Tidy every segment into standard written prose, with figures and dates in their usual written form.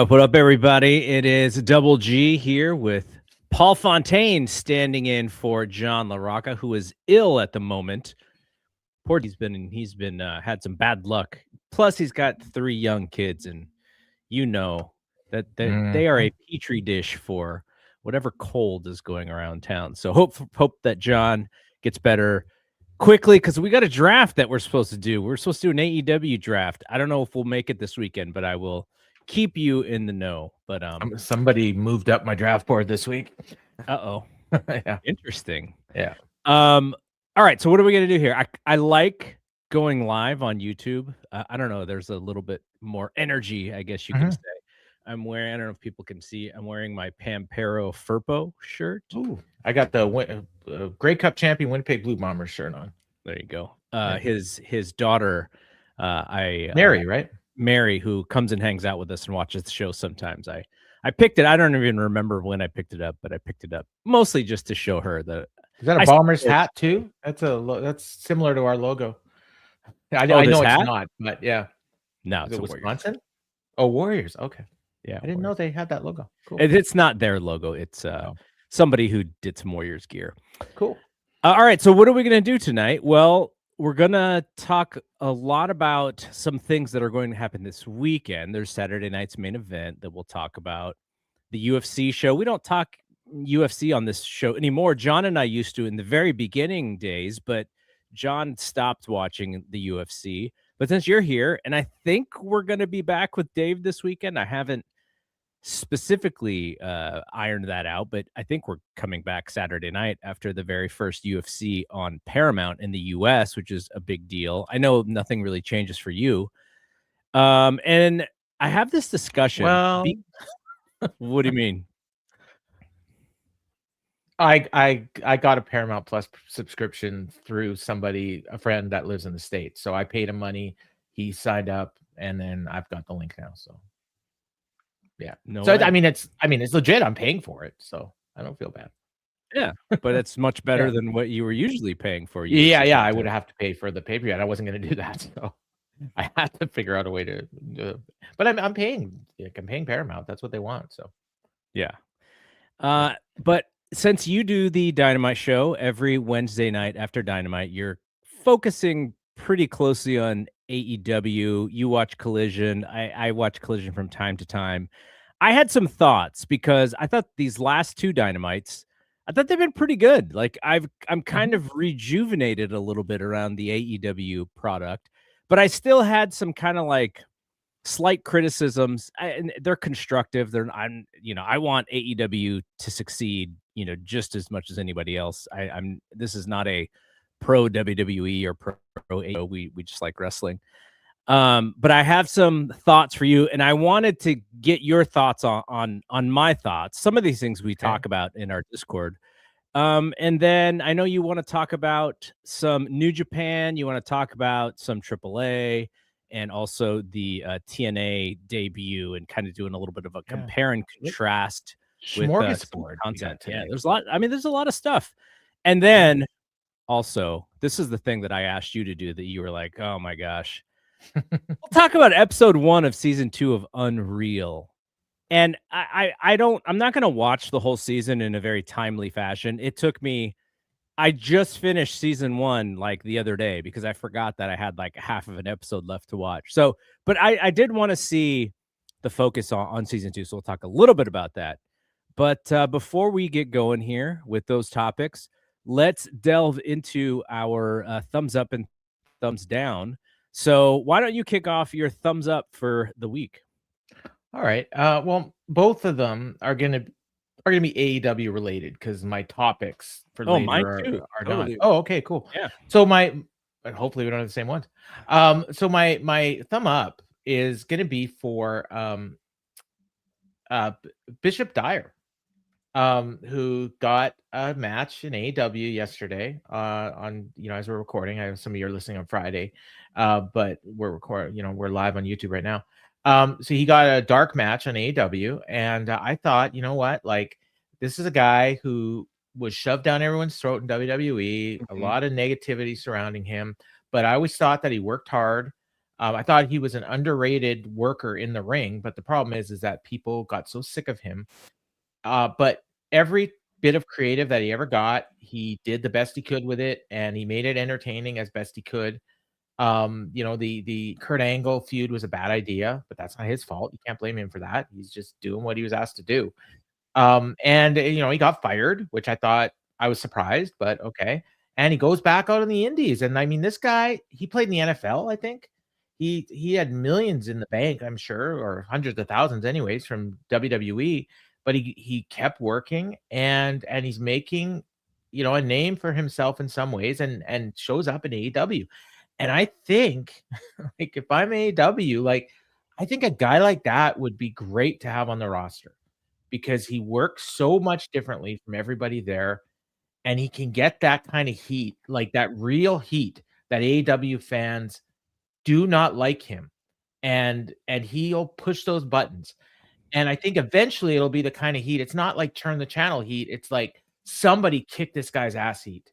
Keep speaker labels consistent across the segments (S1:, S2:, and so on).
S1: What up, everybody? It is Double G here with Paul Fontaine standing in for John LaRocca, who is ill at the moment. Poor, he's been had some bad luck. Plus, he's got 3 young kids, and you know that they are a petri dish for whatever cold is going around town. So hope that John gets better quickly, because we got a draft that we're supposed to do. We're supposed to do an AEW draft. I don't know if we'll make it this weekend, but I will keep you in the know. But
S2: somebody moved up my draft board this week.
S1: Yeah, interesting.
S2: Yeah.
S1: All right, so what are we gonna do here? I like going live on YouTube. I don't know, there's a little bit more energy, I guess you can say. I'm wearing, I don't know if people can see, I'm wearing my Pampero Furpo shirt.
S2: Ooh, I got the Grey Cup champion Winnipeg Blue Bombers shirt on.
S1: There you go. His daughter,
S2: Mary, right?
S1: Mary, who comes and hangs out with us and watches the show sometimes. I picked it. I don't even remember when I picked it up, but I picked it up mostly just to show her that.
S2: Is that a Bombers hat too? That's similar to our logo. I know it's not, but yeah.
S1: No, it's
S2: Wisconsin. Oh, Warriors. Okay.
S1: Yeah,
S2: I didn't know they had that logo. Cool.
S1: It's not their logo. It's somebody who did some Warriors gear.
S2: Cool.
S1: All right. So what are we going to do tonight? Well, we're going to talk a lot about some things that are going to happen this weekend. There's Saturday night's main event that we'll talk about. The UFC show. We don't talk UFC on this show anymore. John and I used to in the very beginning days, but John stopped watching the UFC. But since you're here, and I think we're going to be back with Dave this weekend. I haven't specifically ironed that out, but I think we're coming back Saturday night after the very first UFC on Paramount in the US, which is a big deal. I know nothing really changes for you. And I have this discussion.
S2: Well,
S1: what do you mean?
S2: I got a Paramount Plus subscription through a friend that lives in the States. So I paid him money. He signed up, and then I've got the link now. So yeah. I mean, it's legit. I'm paying for it, so I don't feel bad.
S1: Yeah, but it's much better than what you were usually paying for.
S2: Yeah. I would have to pay for the pay-per-view, and I wasn't going to do that, so I had to figure out a way to. But I'm paying. I'm paying Paramount. That's what they want. So
S1: yeah. But since you do the Dynamite show every Wednesday night after Dynamite, you're focusing pretty closely on AEW. You watch Collision. I watch Collision from time to time. I had some thoughts because I thought these last 2 Dynamites, I thought they've been pretty good. Like I'm kind of rejuvenated a little bit around the AEW product, but I still had some kind of like slight criticisms, and they're constructive. I want AEW to succeed, just as much as anybody else. This is not a pro WWE or pro AEW. We just like wrestling. But I have some thoughts for you, and I wanted to get your thoughts on my thoughts. Some of these things we talk about in our Discord. And then I know you want to talk about some New Japan. You want to talk about some AAA. And also the TNA debut, and kind of doing a little bit of a compare and contrast with content. Yeah, there's a lot. I mean, there's a lot of stuff. And then also, this is the thing that I asked you to do that you were like, oh my gosh. We'll talk about episode 1 of season 2 of Unreal. And I'm not going to watch the whole season in a very timely fashion. It took me, I just finished season 1 like the other day because I forgot that I had like half of an episode left to watch. So, but I did want to see the focus on season 2. So we'll talk a little bit about that. But before we get going here with those topics, let's delve into our thumbs up and thumbs down. So why don't you kick off your thumbs up for the week?
S2: All right. Well, both of them are going to be AEW related because my topics for later
S1: mine
S2: are
S1: totally.
S2: not. Oh, okay, cool.
S1: Yeah.
S2: So hopefully we don't have the same ones. So my thumb up is going to be for Bishop Dyer, who got a match in AEW yesterday. On as we're recording, I have some of you are listening on Friday, but we're recording. We're live on YouTube right now. So he got a dark match on AEW, and I thought, like, this is a guy who was shoved down everyone's throat in WWE, a lot of negativity surrounding him, but I always thought that he worked hard. I thought he was an underrated worker in the ring, but the problem is that people got so sick of him. But every bit of creative that he ever got, he did the best he could with it, and he made it entertaining as best he could. The Kurt Angle feud was a bad idea, but that's not his fault. You can't blame him for that. He's just doing what he was asked to do. And he got fired, which I was surprised, but okay. And he goes back out in the indies. And I mean, this guy, he played in the NFL, I think. He had millions in the bank, I'm sure, or hundreds of thousands anyways from WWE, but he kept working and he's making a name for himself in some ways and shows up in AEW. And I think like if I'm AEW, like I think a guy like that would be great to have on the roster because he works so much differently from everybody there, and he can get that kind of heat, like that real heat that AEW fans do not like him, and he'll push those buttons. And I think eventually it'll be the kind of heat. It's not like turn the channel heat. It's like somebody kick this guy's ass heat.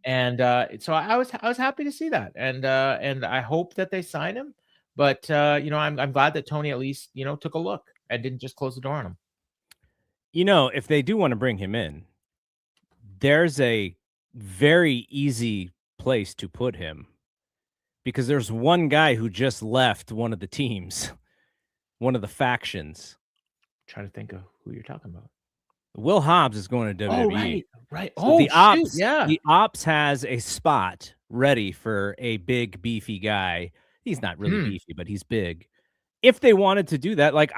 S2: And so I was happy to see that, and I hope that they sign him. But I'm glad that Tony at least took a look and didn't just close the door on him.
S1: If they do want to bring him in, there's a very easy place to put him because there's one guy who just left one of the teams, one of the factions.
S2: I'm trying to think of who you're talking about.
S1: Will Hobbs is going to WWE.
S2: Oh, right.
S1: So the Ops has a spot ready for a big beefy guy. He's not really beefy, but he's big. If they wanted to do that, like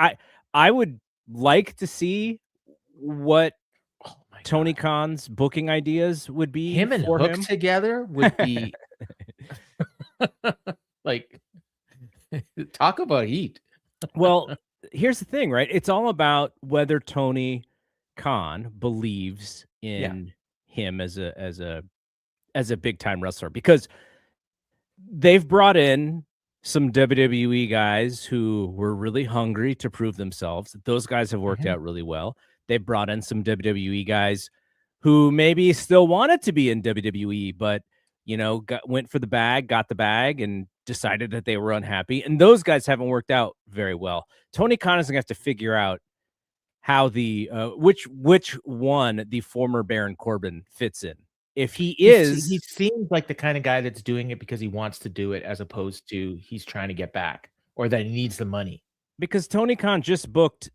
S1: I would like to see what Tony Khan's booking ideas would be.
S2: Him and Hook together would be like talk about heat.
S1: Well, here's the thing, right? It's all about whether Tony Khan believes in him as a big time wrestler, because they've brought in some WWE guys who were really hungry to prove themselves. Those guys have worked out really well. They brought in some WWE guys who maybe still wanted to be in WWE, but went for the bag, got the bag, and decided that they were unhappy. And those guys haven't worked out very well. Tony Khan is going to have to figure out how the which one the former Baron Corbin fits in. If he
S2: seems like the kind of guy that's doing it because he wants to do it, as opposed to he's trying to get back or that he needs the money.
S1: Because Tony Khan just booked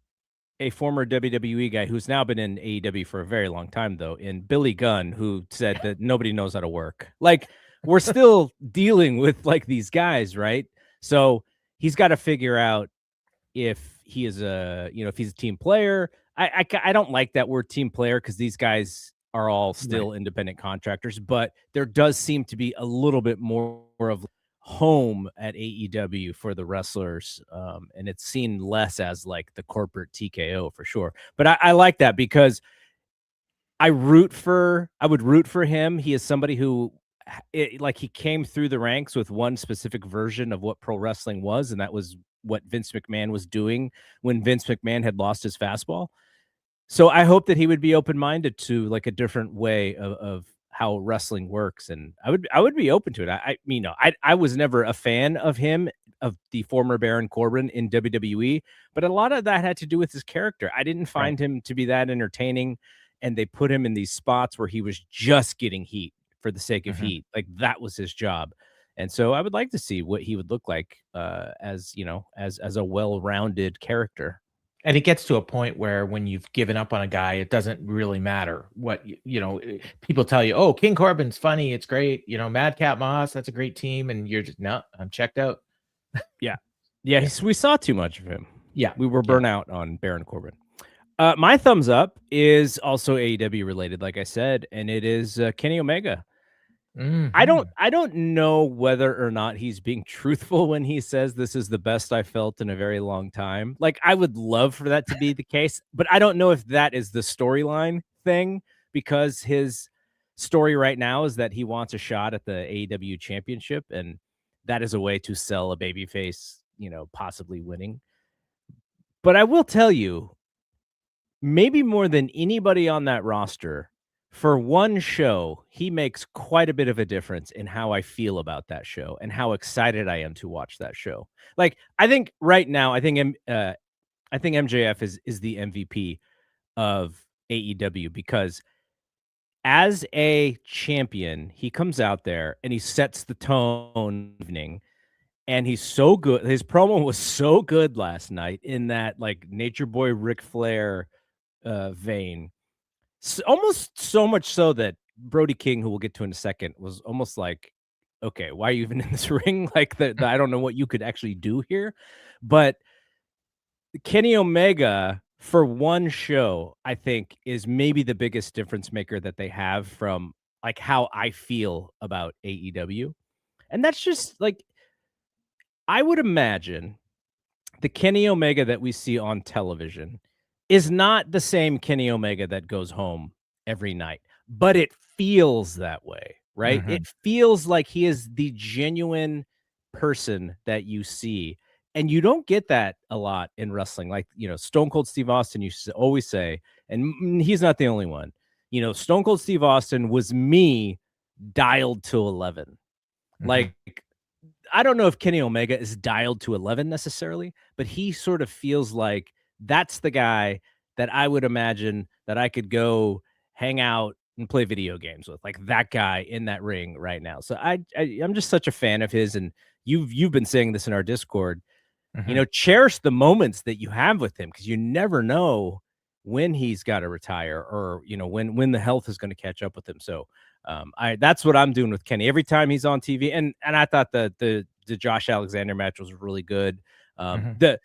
S1: a former WWE guy who's now been in AEW for a very long time, though, in Billy Gunn, who said that nobody knows how to work. Like, we're still dealing with like these guys, right? So he's got to figure out if he is if he's a team player. I don't like that word team player because these guys are all still independent contractors, but there does seem to be a little bit more of home at AEW for the wrestlers, and it's seen less as like the corporate TKO for sure. But I like that because I would root for him. He is somebody who he came through the ranks with one specific version of what pro wrestling was, and that was what Vince McMahon was doing when Vince McMahon had lost his fastball. So I hope that he would be open-minded to like a different way of how wrestling works. And I would be open to it. I was never a fan of him, of the former Baron Corbin in WWE, but a lot of that had to do with his character. I didn't find him to be that entertaining. And they put him in these spots where he was just getting heat for the sake of heat. Like that was his job. And so I would like to see what he would look like as a well-rounded character.
S2: And it gets to a point where when you've given up on a guy, it doesn't really matter what, people tell you, oh, King Corbin's funny. It's great. Madcap Moss, that's a great team. And you're just, no, I'm checked out.
S1: Yeah. We saw too much of him.
S2: Yeah.
S1: We were burnt out on Baron Corbin. My thumbs up is also AEW related, like I said, and it is Kenny Omega. I don't know whether or not he's being truthful when he says this is the best I felt in a very long time. Like, I would love for that to be the case, but I don't know if that is the storyline thing, because his story right now is that he wants a shot at the AEW championship, and that is a way to sell a babyface, possibly winning. But I will tell you, maybe more than anybody on that roster, for one show, he makes quite a bit of a difference in how I feel about that show and how excited I am to watch that show. Like, I think right now, I think MJF is the MVP of AEW because as a champion, he comes out there and he sets the tone evening, and he's so good. His promo was so good last night in that like Nature Boy Ric Flair vein. Almost so much so that Brody King, who we'll get to in a second, was almost like, okay, why are you even in this ring? Like I don't know what you could actually do here. But Kenny Omega for one show, I think, is maybe the biggest difference maker that they have from like how I feel about AEW. And that's just like, I would imagine the Kenny Omega that we see on television is not the same Kenny Omega that goes home every night, but it feels that way, right?
S2: Mm-hmm.
S1: It feels like he is the genuine person that you see. And you don't get that a lot in wrestling. Like, Stone Cold Steve Austin used to always say, and he's not the only one, Stone Cold Steve Austin was me dialed to 11.
S2: Mm-hmm.
S1: Like, I don't know if Kenny Omega is dialed to 11 necessarily, but he sort of feels like that's the guy that I would imagine that I could go hang out and play video games with, like that guy in that ring right now. So I'm just such a fan of his, and you've been saying this in our Discord.
S2: Mm-hmm.
S1: Cherish the moments that you have with him because you never know when he's got to retire or when the health is going to catch up with him. So that's what I'm doing with Kenny every time he's on TV. And I thought the Josh Alexander match was really good.
S2: Mm-hmm.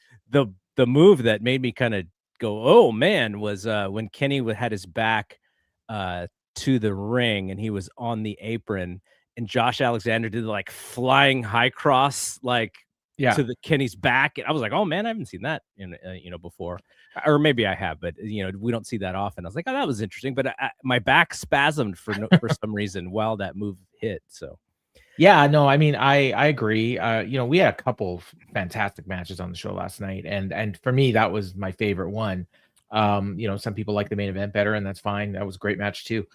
S1: The move that made me kind of go, oh man, was when Kenny had his back to the ring and he was on the apron and Josh Alexander did like flying high cross like
S2: Yeah.
S1: to the Kenny's back. And I was like, oh man, I haven't seen that before, or maybe I have, but we don't see that often. I was like, oh, that was interesting, but my back spasmed for some reason while that move hit. So
S2: Yeah, no, I mean, I agree. We had a couple of fantastic matches on the show last night, and for me, that was my favorite one. Some people like the main event better, and that's fine. That was a great match too.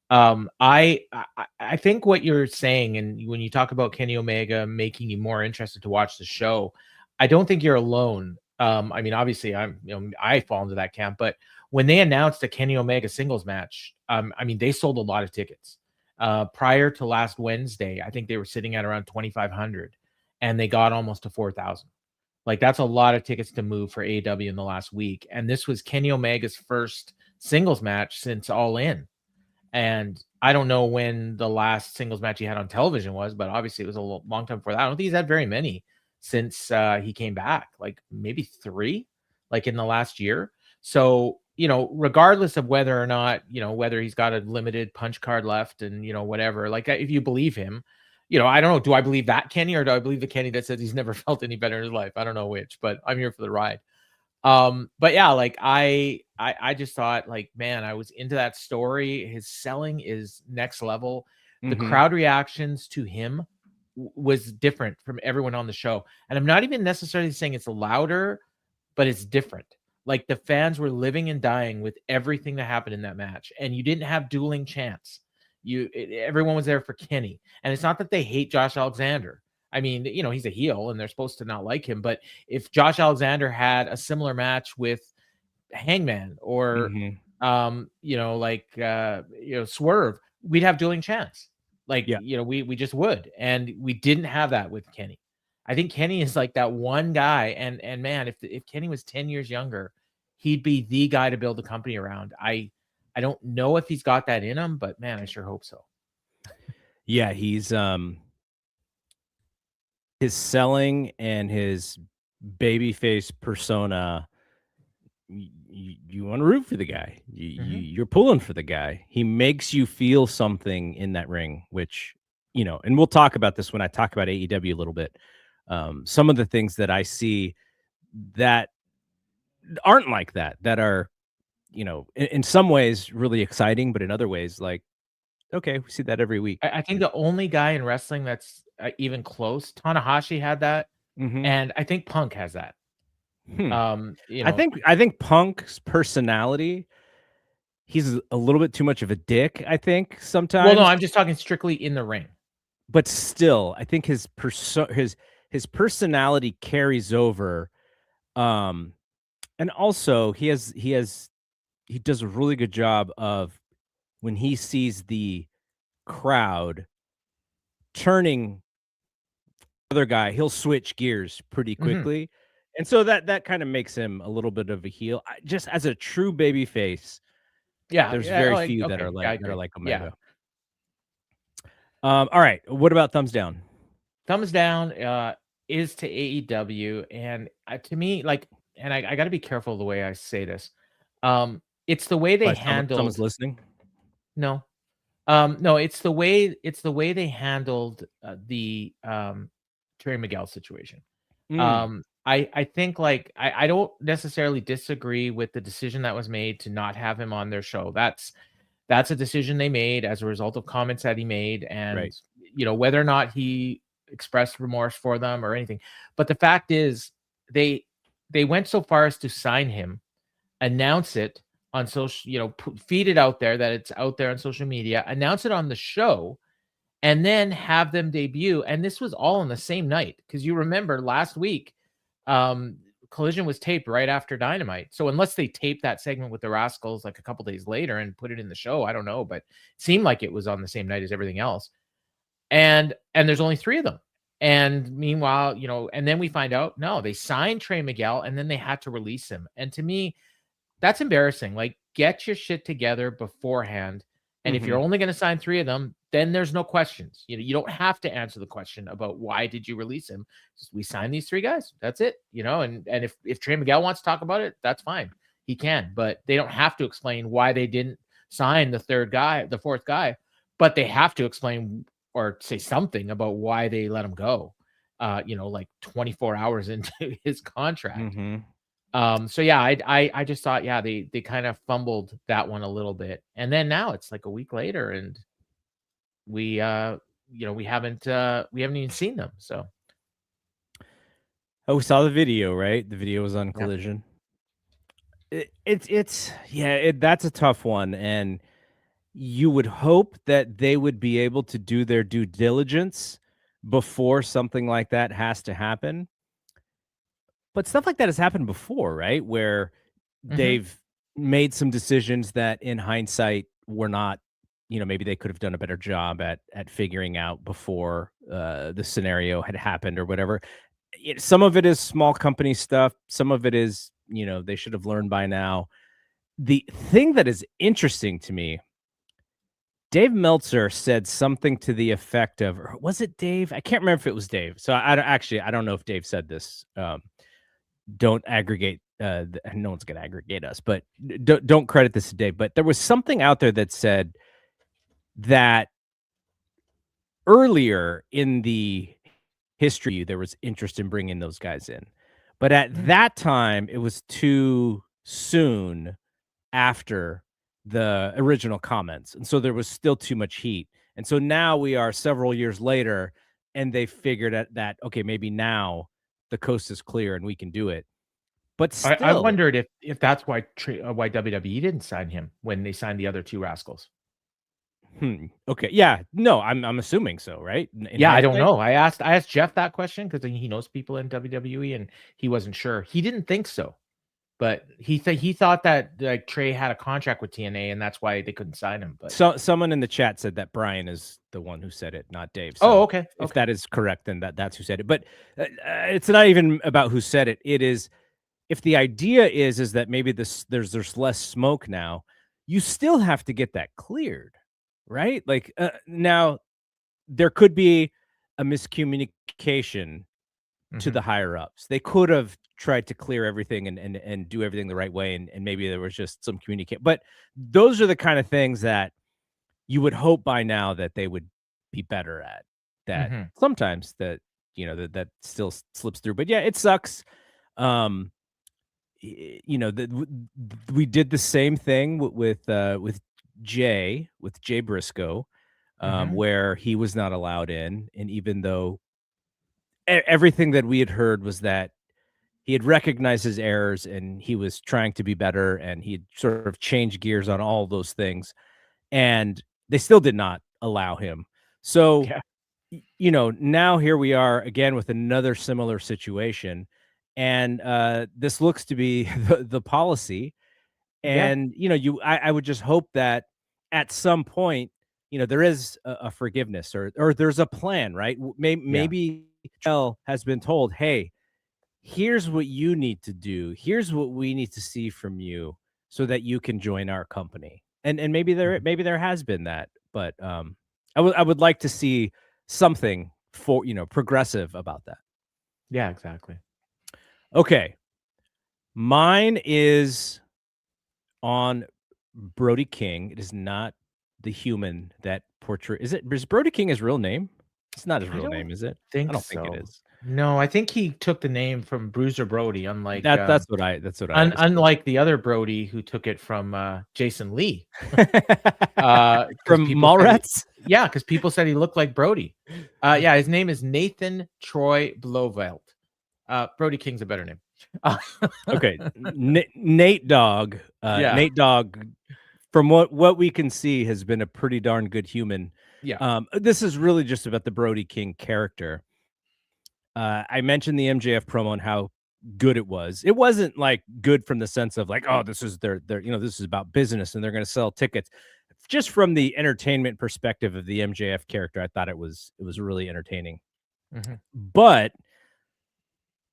S2: I think what you're saying, and when you talk about Kenny Omega making you more interested to watch the show, I don't think you're alone. I mean, obviously, I fall into that camp, but when they announced a Kenny Omega singles match, I mean, they sold a lot of tickets. Prior to last Wednesday, I think they were sitting at around 2,500, and they got almost to 4,000. Like that's a lot of tickets to move for AEW in the last week. And this was Kenny Omega's first singles match since All In. And I don't know when the last singles match he had on television was, but obviously it was a long time before that. I don't think he's had very many since he came back, like maybe 3, like in the last year. So, regardless of whether or not, whether he's got a limited punch card left and, whatever, like if you believe him, I don't know. Do I believe that Kenny or do I believe the Kenny that says he's never felt any better in his life? I don't know which, but I'm here for the ride. But yeah, like I just thought like, man, I was into that story. His selling is next level. The crowd reactions to him was different from everyone on the show. And I'm not even necessarily saying it's louder, but it's different. Like the fans were living and dying with everything that happened in that match. And you didn't have dueling chants. Everyone was there for Kenny. And it's not that they hate Josh Alexander. I mean, he's a heel and they're supposed to not like him. But if Josh Alexander had a similar match with Hangman or, Swerve, we'd have dueling chants. Like,
S1: yeah.
S2: We just would. And we didn't have that with Kenny. I think Kenny is like that one guy. And man, if Kenny was 10 years younger, he'd be the guy to build the company around. I don't know if he's got that in him, but man, I sure hope so.
S1: Yeah, he's his selling and his babyface persona. You want to root for the guy. You're pulling for the guy. He makes you feel something in that ring, which and we'll talk about this when I talk about AEW a little bit. Some of the things that I see that aren't like that are in some ways really exciting, but in other ways, like, okay, we see that every week.
S2: I think the only guy in wrestling that's even close, Tanahashi had that, and I think Punk has that.
S1: I think Punk's personality, he's a little bit too much of a dick, I think,
S2: Well,
S1: sometimes.
S2: no, I'm just talking strictly in the ring.
S1: But still, I think his personality carries over. And also he does a really good job of when he sees the crowd turning other guy, he'll switch gears pretty
S2: Mhm.
S1: quickly. And so that kind of makes him a little bit of a heel. Just as a true baby face,
S2: Yeah,
S1: there's
S2: yeah,
S1: very
S2: like,
S1: few
S2: okay, yeah, I
S1: that are
S2: agree.
S1: like
S2: Yeah.
S1: Omega. All right. What about thumbs down?
S2: Thumbs down, is to AEW, and, to me, like, and I gotta be careful the way I say this. It's the way they
S1: Why someone's
S2: handled
S1: listening?
S2: no. No, it's the way they handled, the, Trey Miguel situation.
S1: Mm,
S2: I think, like, I don't necessarily disagree with the decision that was made to not have him on their show. That's a decision they made as a result of comments that he made,
S1: right.
S2: and, whether or not he expressed remorse for them or anything. But the fact is, they they went so far as to sign him, announce it on social, feed it out there that it's out there on social media, announce it on the show, and then have them debut. And this was all on the same night, because you remember last week, um, Collision was taped right after Dynamite. So unless they taped that segment with the Rascals like a couple days later and put it in the show, I don't know, but it seemed like it was on the same night as everything else. And there's only 3 of them. And meanwhile, and then we find out, no, they signed Trey Miguel and then they had to release him. And to me, that's embarrassing. Like, get your shit together beforehand. And if you're
S1: Mhm.
S2: only going to sign 3 of them, then there's no questions. You don't have to answer the question about why did you release him. Just, we signed these 3 guys. That's it. And if Trey Miguel wants to talk about it, that's fine. He can, but they don't have to explain why they didn't sign the fourth guy, but they have to explain or say something about why they let him go. Like 24 hours into his contract.
S1: Mhm.
S2: So yeah, I just thought, yeah, they kind of fumbled that one a little bit. And then now it's like a week later and we we haven't even seen them. So
S1: Oh, we saw the video, right? The video was on
S2: yeah.
S1: Collision. It's yeah, that's a tough one, and you would hope that they would be able to do their due diligence before something like that has to happen. But stuff like that has happened before, right? Where
S2: Hmm.
S1: they've made some decisions that in hindsight were not, maybe they could have done a better job at figuring out before the scenario had happened or whatever. Some of it is small company stuff, some of it is, they should have learned by now. The thing that is interesting to me, Dave Meltzer said something to the effect of, or was it Dave? I can't remember if it was Dave. So I don't know if Dave said this. Don't aggregate. No one's going to aggregate us, but don't credit this to Dave. But there was something out there that said that earlier in the history there was interest in bringing those guys in, but at
S2: Hmm.
S1: that time it was too soon after the original comments. And so there was still too much heat. And so now we are several years later and they figured out that, okay, maybe now the coast is clear and we can do it. But
S2: I
S1: still,
S2: wondered if that's why WWE didn't sign him when they signed the other 2 rascals.
S1: okay. Yeah. No, I'm assuming so, right? In
S2: Yeah, I don't
S1: hindsight.
S2: know. I asked Jeff that question because he knows people in WWE and he wasn't sure. He didn't think so. But he thought that, like, Trey had a contract with TNA and that's why they couldn't sign him, but
S1: So someone in the chat said that Brian is the one who said it, not Dave.
S2: oh,
S1: So
S2: okay,
S1: if
S2: okay.
S1: that is correct, then that's who said it. But it's not even about who said it. It is, if the idea is that maybe there's less smoke now, you still have to get that cleared, right? Like now there could be a miscommunication to
S2: Mhm,
S1: the higher ups. They could have tried to clear everything and do everything the right way, and maybe there was just some communicate. But those are the kind of things that you would hope by now that they would be better at. That
S2: mhm.
S1: sometimes that that still slips through. But yeah, it sucks. Um, we did the same thing with Jay Briscoe,
S2: Mhm.
S1: where he was not allowed in, and even though everything that we had heard was that he had recognized his errors and he was trying to be better, and he had sort of changed gears on all those things, and they still did not allow him. So,
S2: Yeah.
S1: now here we are again with another similar situation, and this looks to be the policy.
S2: Yeah.
S1: And I would just hope that at some point, there is a forgiveness, or there's a plan, right?
S2: Yeah.
S1: Maybe Chell has been told, hey, here's what you need to do. Here's what we need to see from you so that you can join our company. And
S2: Mhm.
S1: maybe there has been that, but I would like to see something for progressive about that.
S2: Yeah, exactly.
S1: Okay. Mine is on Brody King. It is not the human that portray. Is Brody King his real name? It's not his
S2: I
S1: real
S2: don't
S1: name, is it? I
S2: think
S1: don't think it
S2: so.
S1: is.
S2: No, I think he took the name from Bruiser Brody, unlike
S1: That's what I had
S2: unlike the other Brody who took it from Jason Lee. Because
S1: from
S2: people said
S1: Mallrats.
S2: yeah, because people said he looked like Brody. Yeah, his name is Nathan Troy Blovelt. Brody King's a better name.
S1: Okay, Nate Dogg.
S2: Yeah,
S1: Nate Dogg, from what we can see, has been a pretty darn good human.
S2: yeah.
S1: This is really just about the Brody King character. I mentioned the MJF promo and how good it was. It wasn't like good from the sense of like, oh, this is their this is about business and they're going to sell tickets. Just from the entertainment perspective of the MJF character, I thought it was really entertaining.
S2: Mhm.
S1: But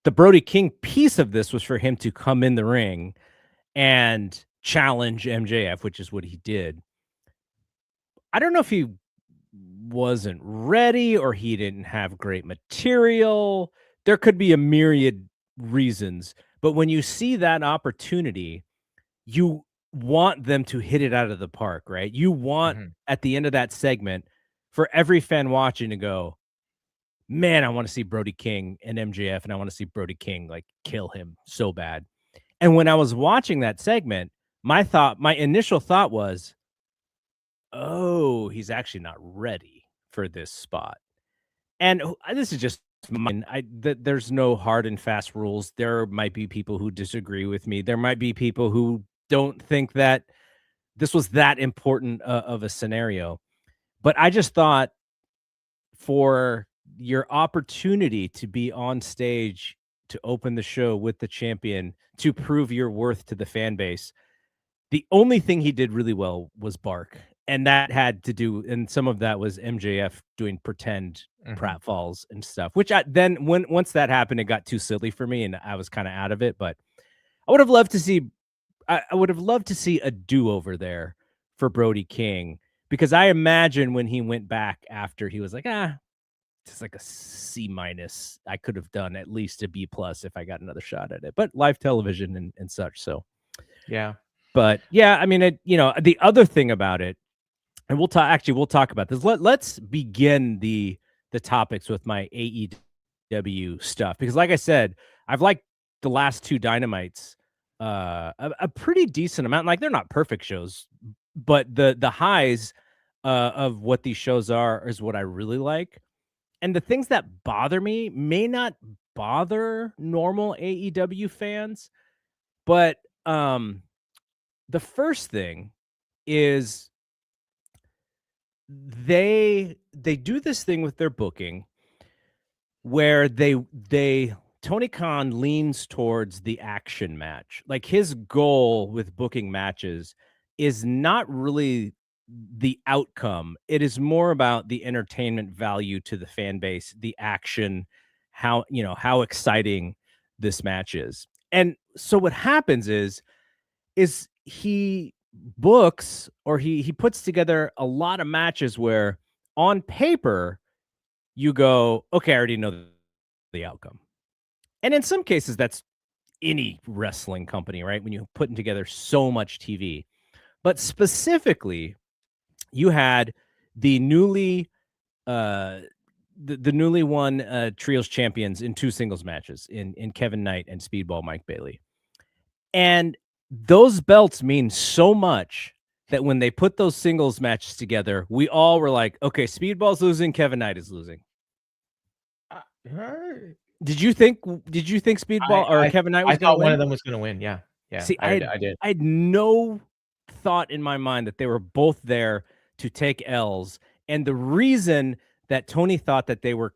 S1: the Brody King piece of this was for him to come in the ring and challenge MJF, which is what he did. I don't know if he wasn't ready or he didn't have great material. There could be a myriad reasons, but when you see that opportunity, you want them to hit it out of the park, right? You want
S2: Mhm.
S1: at the end of that segment for every fan watching to go, man, I want to see Brody King and MJF, and I want to see Brody King like kill him so bad. And when I was watching that segment, my initial thought was, oh, he's actually not ready for this spot. And this is just mine. There's no hard and fast rules. There might be people who disagree with me. There might be people who don't think that this was that important of a scenario. But I just thought for your opportunity to be on stage to open the show with the champion to prove your worth to the fan base, the only thing he did really well was bark, and that had to do and some of that was MJF doing pretend
S2: Mhm.
S1: pratfalls and stuff, which I then once that happened, it got too silly for me, and I was kinda out of it, but I would have loved to see I would have loved to see a do-over there for Brody King, because I imagine when he went back after, he was like, "Ah, it's like a C minus. I could have done at least a B plus if I got another shot at it," but live television and such, so
S2: Yeah.
S1: but yeah, I mean, the other thing about it, and we'll talk about this. Let's begin the topics with my AEW stuff, because like I said, I've liked the last two Dynamites a pretty decent amount. Like they're not perfect shows, but the highs of what these shows are is what I really like. And the things that bother me may not bother normal AEW fans, but the first thing is they do this thing with their booking where they Tony Khan leans towards the action match. Like his goal with booking matches is not really the outcome. It is more about the entertainment value to the fan base, the action, how exciting this match is. And so what happens is he books or he puts together a lot of matches where on paper you go, okay, I already know the outcome. And in some cases, that's any wrestling company, right? When you're putting together so much TV. But specifically, you had the newly uh the newly won trios champions in two singles matches in Kevin Knight and Speedball Mike Bailey. And those belts mean so much that when they put those singles matches together, we all were like, okay, Speedball's losing, Kevin Knight is losing.
S2: Uh,
S1: Did you think Speedball or Kevin Knight
S2: I
S1: was going to
S2: thought one of
S1: win?
S2: them was going to win. Yeah, yeah,
S1: See,
S2: I did.
S1: I had no thought in my mind that they were both there to take L's, and the reason that Tony thought that they were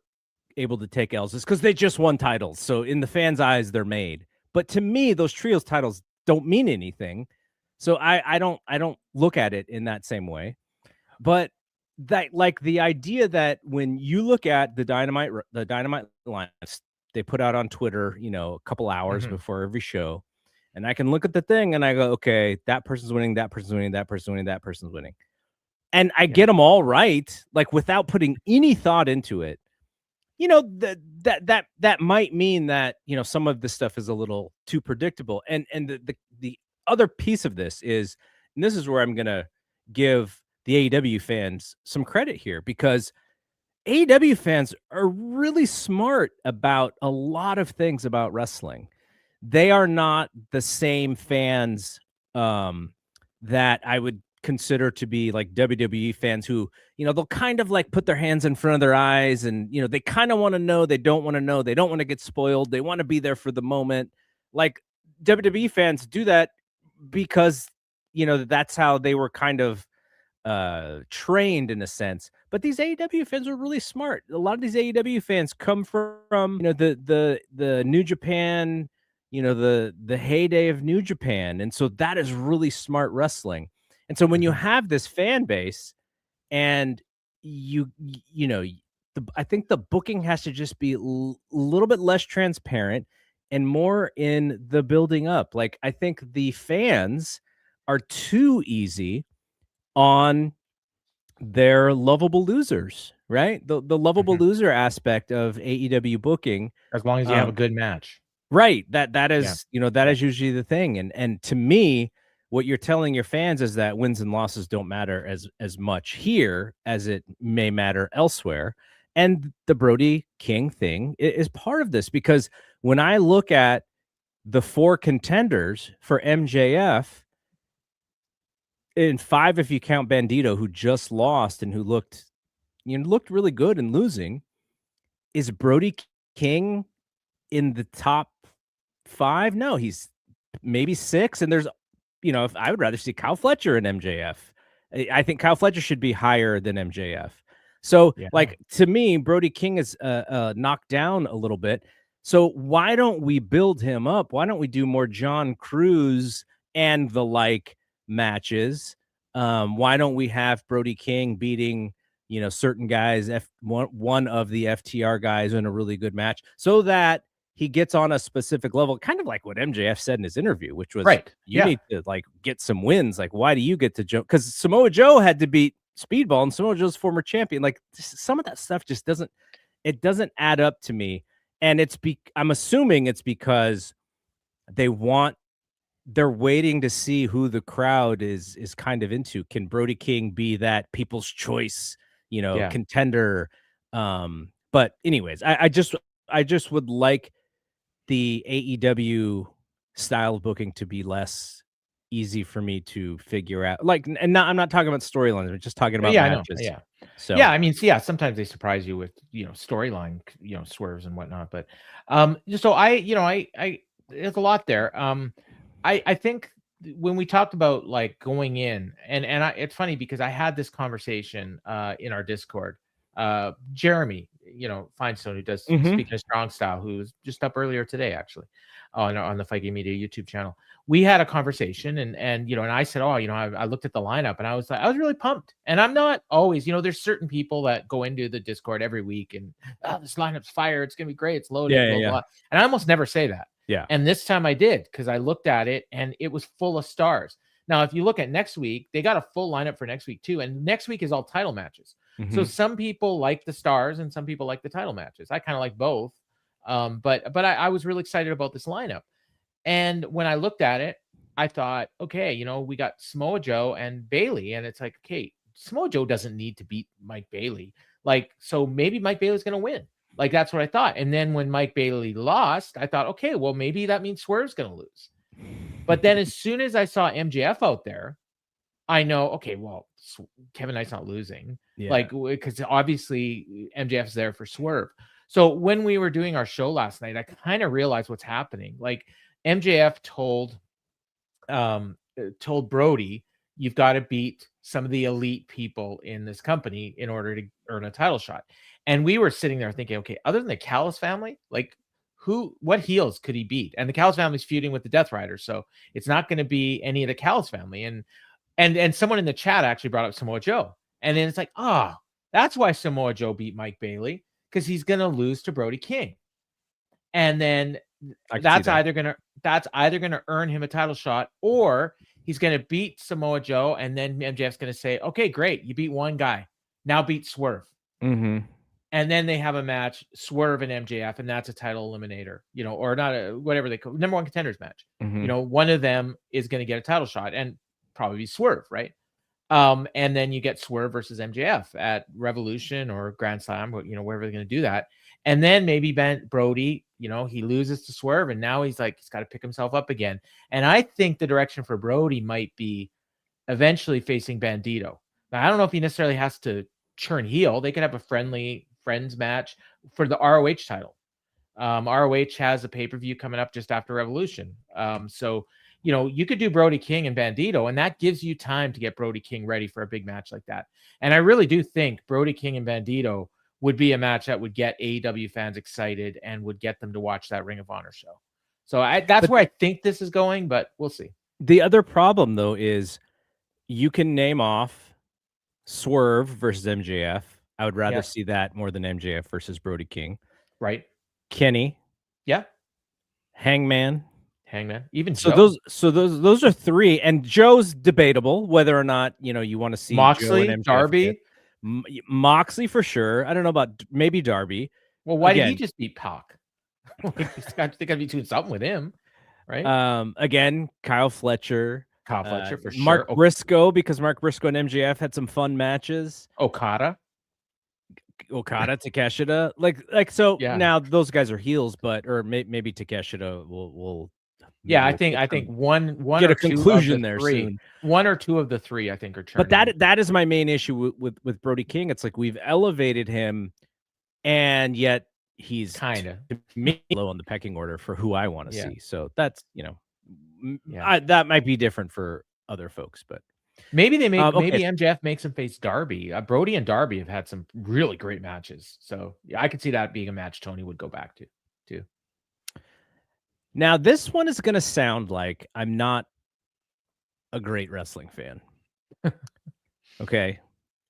S1: able to take L's is because they just won titles. So in the fans' eyes, they're made. But to me, those trios titles don't mean anything. So I don't look at it in that same way. But that, like, the idea that when you look at the Dynamite lines they put out on Twitter, a couple hours
S2: Mhm.
S1: before every show, and I can look at the thing and I go, okay, that person's winning, that person's winning, that person's winning, that person's winning. And I
S2: Yeah.
S1: get them all right, like without putting any thought into it. That might mean that, some of this stuff is a little too predictable. And the other piece of this is, and this is where I'm gonna give the AEW fans some credit here, because AEW fans are really smart about a lot of things about wrestling. They are not the same fans that I would consider to be like WWE fans who, they'll kind of like put their hands in front of their eyes and, they kind of want to know, they don't want to know, they don't want to get spoiled, they want to be there for the moment. Like WWE fans do that because, that's how they were kind of trained in a sense. But these AEW fans are really smart. A lot of these AEW fans come from, the New Japan, the heyday of New Japan. And so that is really smart wrestling. And so when you
S2: Mhm.
S1: have this fan base and I think the booking has to just be a little bit less transparent and more in the building up. Like, I think the fans are too easy on their lovable losers, right? The lovable
S2: Mhm.
S1: loser aspect of AEW booking.
S2: As long as you have a
S1: Um,
S2: good match.
S1: right. That
S2: Yeah.
S1: is, that
S2: Yeah.
S1: is usually the thing. And to me, what you're telling your fans is that wins and losses don't matter as much here as it may matter elsewhere. And the Brody King thing is part of this, because when I look at the 4 contenders for MJF, in 5 if you count Bandito, who just lost and who looked really good in losing, is Brody King in the top 5? No, he's maybe 6, and there's, if I would rather see Kyle Fletcher in MJF. I think Kyle Fletcher should be higher than MJF. So,
S2: Yeah.
S1: like, to me, Brody King is knocked down a little bit. So why don't we build him up? Why don't we do more John Cruz and the like matches? Why don't we have Brody King beating, certain guys, one of the FTR guys in a really good match, so that he gets on a specific level, kind of like what MJF said in his interview, which was,
S2: Right.
S1: you
S2: Yeah.
S1: need to like get some wins. Like, why do you get to jump? Because Samoa Joe had to beat Speedball, and Samoa Joe's former champion. Like, some of that stuff just doesn't add up to me. And I'm assuming it's because they're waiting to see who the crowd is kind of into. Can Brody King be that people's choice,
S2: Yeah.
S1: contender? But anyways, I just would like the AEW style of booking to be less easy for me to figure out. Like, and I'm not talking about storylines, I'm just talking about
S2: Yeah, I know.
S1: matches.
S2: Yeah.
S1: So,
S2: Yeah, I mean, so yeah, sometimes they surprise you with, storyline, swerves and whatnot, but, so I there's a lot there. I think when we talked about, like, going in it's funny because I had this conversation, in our Discord. Jeremy, Feinstone, who does
S1: mhm.
S2: Speaking of Strong Style, who was just up earlier today, actually, on the Fight Game Media YouTube channel. We had a conversation and I said, "Oh, I looked at the lineup and I was like, I was really pumped." And I'm not always, there's certain people that go into the Discord every week and, "Oh, this lineup's fire. It's gonna be great. It's loaded,
S1: Yeah, yeah,
S2: blah,
S1: yeah.
S2: blah." And I almost never say that.
S1: Yeah.
S2: And this time I did because I looked at it and it was full of stars. Now, if you look at next week, they got a full lineup for next week too. And next week is all title matches. So
S1: Mhm.
S2: some people like the stars and some people like the title matches. I kind of like both. But I was really excited about this lineup. And when I looked at it, I thought, okay, we got Samoa Joe and Bailey, and it's like, okay, Samoa Joe doesn't need to beat Mike Bailey. Like, so maybe Mike Bailey's going to win. Like, that's what I thought. And then when Mike Bailey lost, I thought, okay, well, maybe that means Swerve's going to lose. But then as soon as I saw MJF out there, I know, okay, well, Kevin Knight's not losing.
S1: Yeah.
S2: Like, because obviously MJF's there for Swerve. So when we were doing our show last night, I kind of realized what's happening. Like MJF told Brody, you've got to beat some of the elite people in this company in order to earn a title shot. And we were sitting there thinking, okay, other than the Callis family, like what heels could he beat? And the Callis family's feuding with the Death Riders, so it's not going to be any of the Callis family. And someone in the chat actually brought up Samoa Joe. And then it's like, that's why Samoa Joe beat Mike Bailey, because he's going to lose to Brody King. And then that's either going to earn him a title shot, or he's going to beat Samoa Joe, and then MJF's going to say, okay, great, you beat one guy, now beat Swerve.
S1: Mm-hmm.
S2: And then they have a match, Swerve and MJF, and that's a title eliminator, or not whatever they call number one contenders match.
S1: Mm-hmm.
S2: One of them is going to get a title shot, and probably be Swerve, right? And then you get Swerve versus MJF at Revolution or Grand Slam, wherever they're going to do that. And then maybe Brody, he loses to Swerve, and now he's got to pick himself up again. And I think the direction for Brody might be eventually facing Bandito. Now, I don't know if he necessarily has to turn heel. They could have a friends match for the ROH title. ROH has a pay-per-view coming up just after Revolution. So you could do Brody King and Bandito, and that gives you time to get Brody King ready for a big match like that. And I really do think Brody King and Bandito would be a match that would get AEW fans excited and would get them to watch that Ring of Honor show. So that's where I think this is going, but we'll see.
S1: The other problem, though, is you can name off Swerve versus MJF. I would rather see that more than MJF versus Brody King.
S2: Right.
S1: Kenny.
S2: Yeah.
S1: Hangman.
S2: Even
S1: Joe. Those are three, and Joe's debatable whether or not you want to see
S2: Moxley,
S1: Joe and MJF
S2: Darby.
S1: Moxley for sure. I don't know about maybe Darby.
S2: Well, why did he just beat Pac? They got to be doing something with him, right?
S1: Again, Kyle Fletcher
S2: for sure.
S1: Mark Briscoe, because Mark Briscoe and MJF had some fun matches.
S2: Okada,
S1: Takeshita, so. Yeah. Now those guys are heels, or maybe Takeshita will.
S2: Yeah, I think one
S1: get a conclusion there soon.
S2: One or two of the three, I think, are turning.
S1: But that is my main issue with Brody King. It's like we've elevated him, and yet he's
S2: kind of
S1: low on the pecking order for who I want to see. So that's that might be different for other folks, but
S2: maybe maybe MJF makes him face Darby. Brody and Darby have had some really great matches, so I could see that being a match Tony would go back to too.
S1: Now, this one is going to sound like I'm not a great wrestling fan. Okay.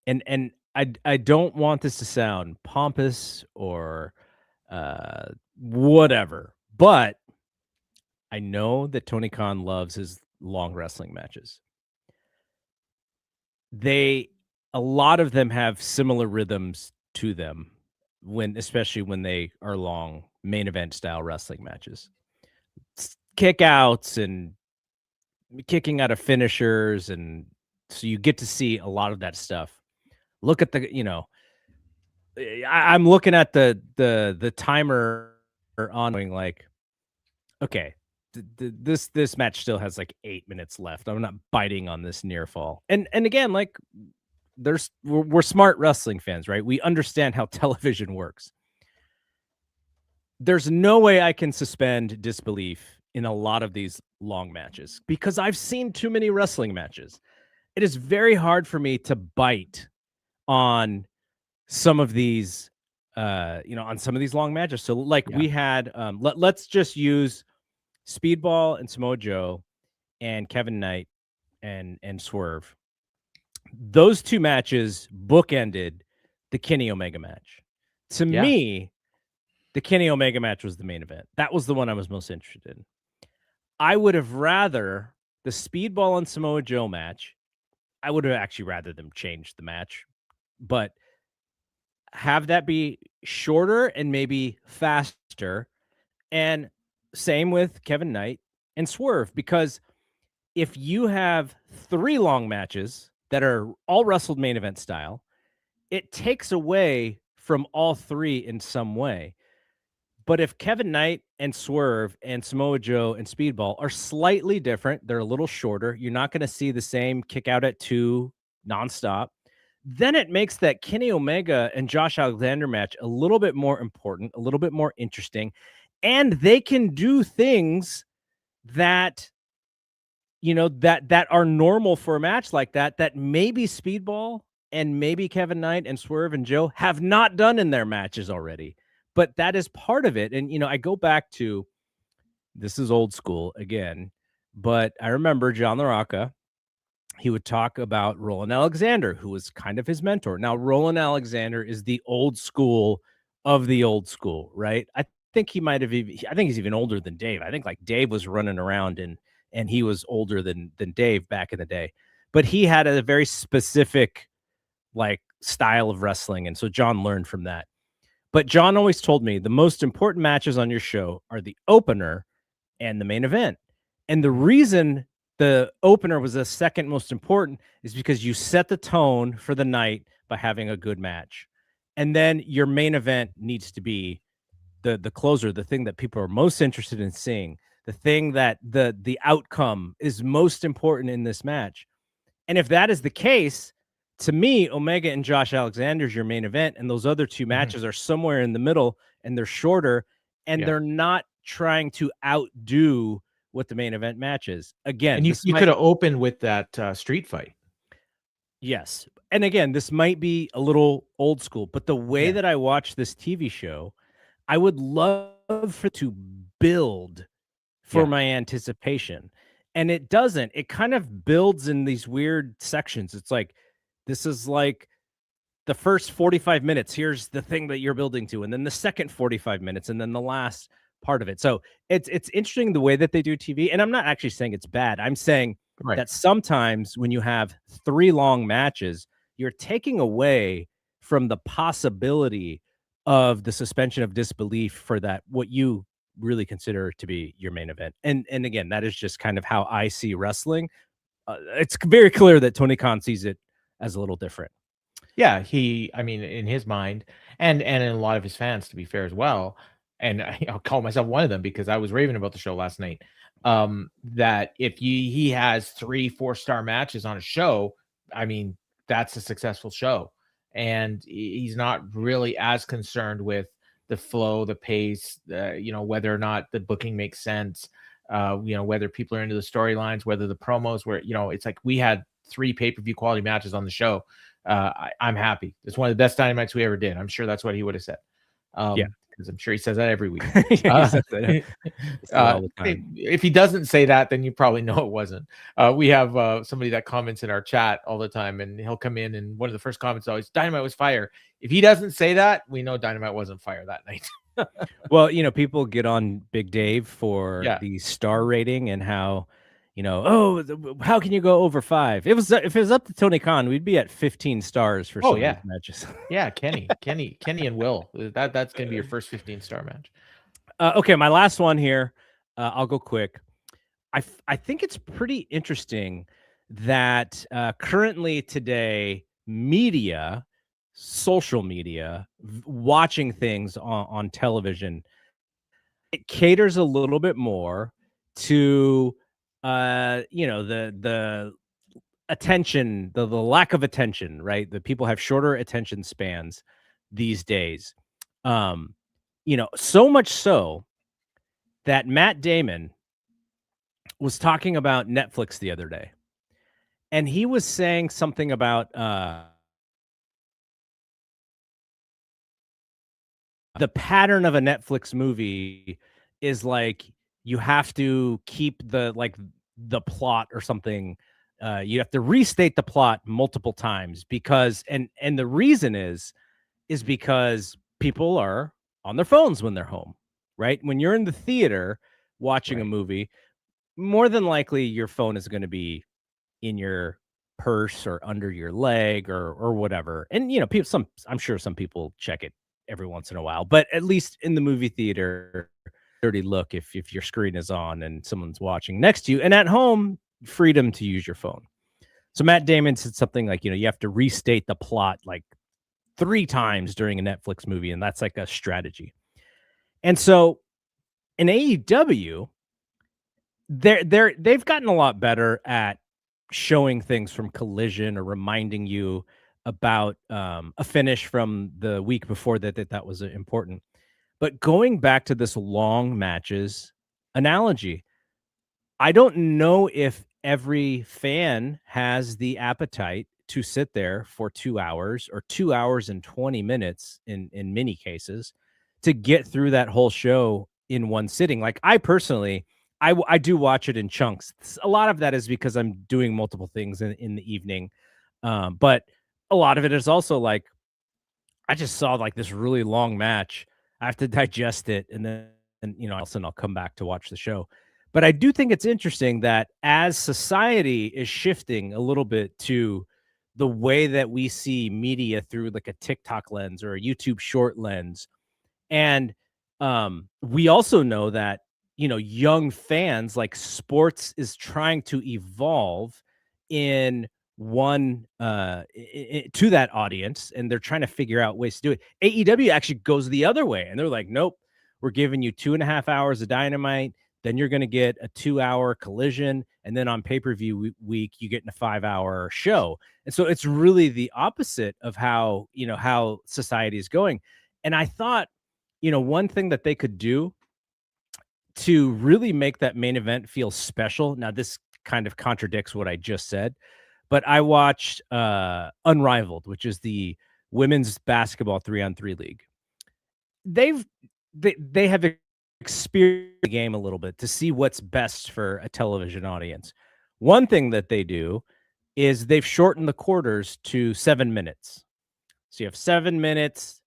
S1: And I don't want this to sound pompous or whatever, but I know that Tony Khan loves his long wrestling matches. A lot of them have similar rhythms to them, especially when they are long main event style wrestling matches. Kickouts and kicking out of finishers, and so you get to see a lot of that stuff. Look at I'm looking at the timer on like, okay, this match still has like 8 minutes left. I'm not biting on this near fall. And again, like we're smart wrestling fans, right? We understand how television works. There's no way I can suspend disbelief in a lot of these long matches because I've seen too many wrestling matches. It is very hard for me to bite on some of these, on some of these long matches. So we had, let's just use Speedball and Samoa Joe and Kevin Knight and Swerve. Those two matches bookended the Kenny Omega match. To me, the Kenny Omega match was the main event. That was the one I was most interested in. I would have rather the Speedball and Samoa Joe match. I would have actually rather them change the match, but have that be shorter and maybe faster. And same with Kevin Knight and Swerve, because if you have 3 long matches that are all wrestled main event style, it takes away from all 3 in some way. But if Kevin Knight and Swerve and Samoa Joe and Speedball are slightly different, they're a little shorter. You're not going to see the same kick out at 2 nonstop. then it makes that Kenny Omega and Josh Alexander match a little bit more important, a little bit more interesting, and they can do things that that are normal for a match like that maybe Speedball and maybe Kevin Knight and Swerve and Joe have not done in their matches already. But that is part of it. And I go back to, this is old school again, but I remember John LaRocca. He would talk about Roland Alexander, who was kind of his mentor. Now, Roland Alexander is the old school of the old school, right? I think he's even older than Dave. I think like Dave was running around and he was older than Dave back in the day. But he had a very specific like style of wrestling. And so John learned from that. But John always told me the most important matches on your show are the opener and the main event. And the reason the opener was the second most important is because you set the tone for the night by having a good match. And then your main event needs to be the closer, the thing that people are most interested in seeing, the thing that the outcome is most important in this match. And if that is the case, to me, Omega and Josh Alexander is your main event, and those other two matches are somewhere in the middle, and they're shorter, and they're not trying to outdo what the main event match is. Again,
S2: and you could have opened with that street fight.
S1: Yes. And again, this might be a little old school, but the way that I watch this TV show, I would love for it to build for my anticipation. And it doesn't. It kind of builds in these weird sections. It's like, this is like the first 45 minutes. Here's the thing that you're building to. And then the second 45 minutes. And then the last part of it. So it's interesting the way that they do TV. And I'm not actually saying it's bad. I'm saying that sometimes when you have 3 long matches, you're taking away from the possibility of the suspension of disbelief for that, what you really consider to be your main event. And again, that is just kind of how I see wrestling. It's very clear that Tony Khan sees it as a little different.
S2: Yeah, I mean, in his mind, and in a lot of his fans, to be fair as well, and I'll call myself one of them because I was raving about the show last night. That if he has 3 4-star matches on a show, I mean, that's a successful show, and he's not really as concerned with the flow, the pace, whether or not the booking makes sense, whether people are into the storylines, whether the promos were, it's like we had 3 pay-per-view quality matches on the show. I'm happy. It's one of the best Dynamites we ever did. I'm sure that's what he would have said. Because I'm sure he says that every week.
S1: He says that all the time.
S2: If he doesn't say that, then you probably know it wasn't. We have somebody that comments in our chat all the time, and he'll come in, and one of the first comments is always, Dynamite was fire. If he doesn't say that, we know Dynamite wasn't fire that night.
S1: Well, people get on Big Dave for the star rating and how, how can you go over 5? If it was up to Tony Khan, we'd be at 15 stars for some of these matches.
S2: Yeah, Kenny and Will. That's gonna be your first 15-star match.
S1: Okay, my last one here. I'll go quick. I think it's pretty interesting that currently today, social media, watching things on television, it caters a little bit more to the attention, the lack of attention, right? The people have shorter attention spans these days. So much so that Matt Damon was talking about Netflix the other day, and he was saying something about the pattern of a Netflix movie is like you have to keep the plot or something. You have to restate the plot multiple times because and the reason is because people are on their phones when they're home, right? When you're in the theater watching a movie, more than likely your phone is going to be in your purse or under your leg or whatever. And I'm sure some people check it every once in a while, but at least in the movie theater, dirty look if your screen is on and someone's watching next to you. And at home, freedom to use your phone. So Matt Damon said something like, you have to restate the plot like 3 times during a Netflix movie, and that's like a strategy. And so in AEW, they've gotten a lot better at showing things from Collision or reminding you about a finish from the week before that was important. But going back to this long matches analogy, I don't know if every fan has the appetite to sit there for 2 hours or 2 hours and 20 minutes in many cases to get through that whole show in one sitting. Like, I personally, I do watch it in chunks. A lot of that is because I'm doing multiple things in the evening, but a lot of it is also like, I just saw, like, this really long match. I have to digest it, and then, all of a sudden I'll come back to watch the show. But I do think it's interesting that as society is shifting a little bit to the way that we see media through, like, a TikTok lens or a YouTube short lens, and we also know that, young fans, like, sports is trying to evolve in one to that audience, and they're trying to figure out ways to do it. AEW actually goes the other way, and they're like, nope, we're giving you 2.5 hours of Dynamite, then you're going to get a 2 hour Collision, and then on pay-per-view week you get in a 5 hour show. And so it's really the opposite of how society is going. And I thought, one thing that they could do to really make that main event feel special. Now, this kind of contradicts what I just said, but I watched Unrivaled, which is the women's basketball 3-on-3 league. They have experienced the game a little bit to see what's best for a television audience. One thing that they do is they've shortened the quarters to 7 minutes. So you have 7 minutes,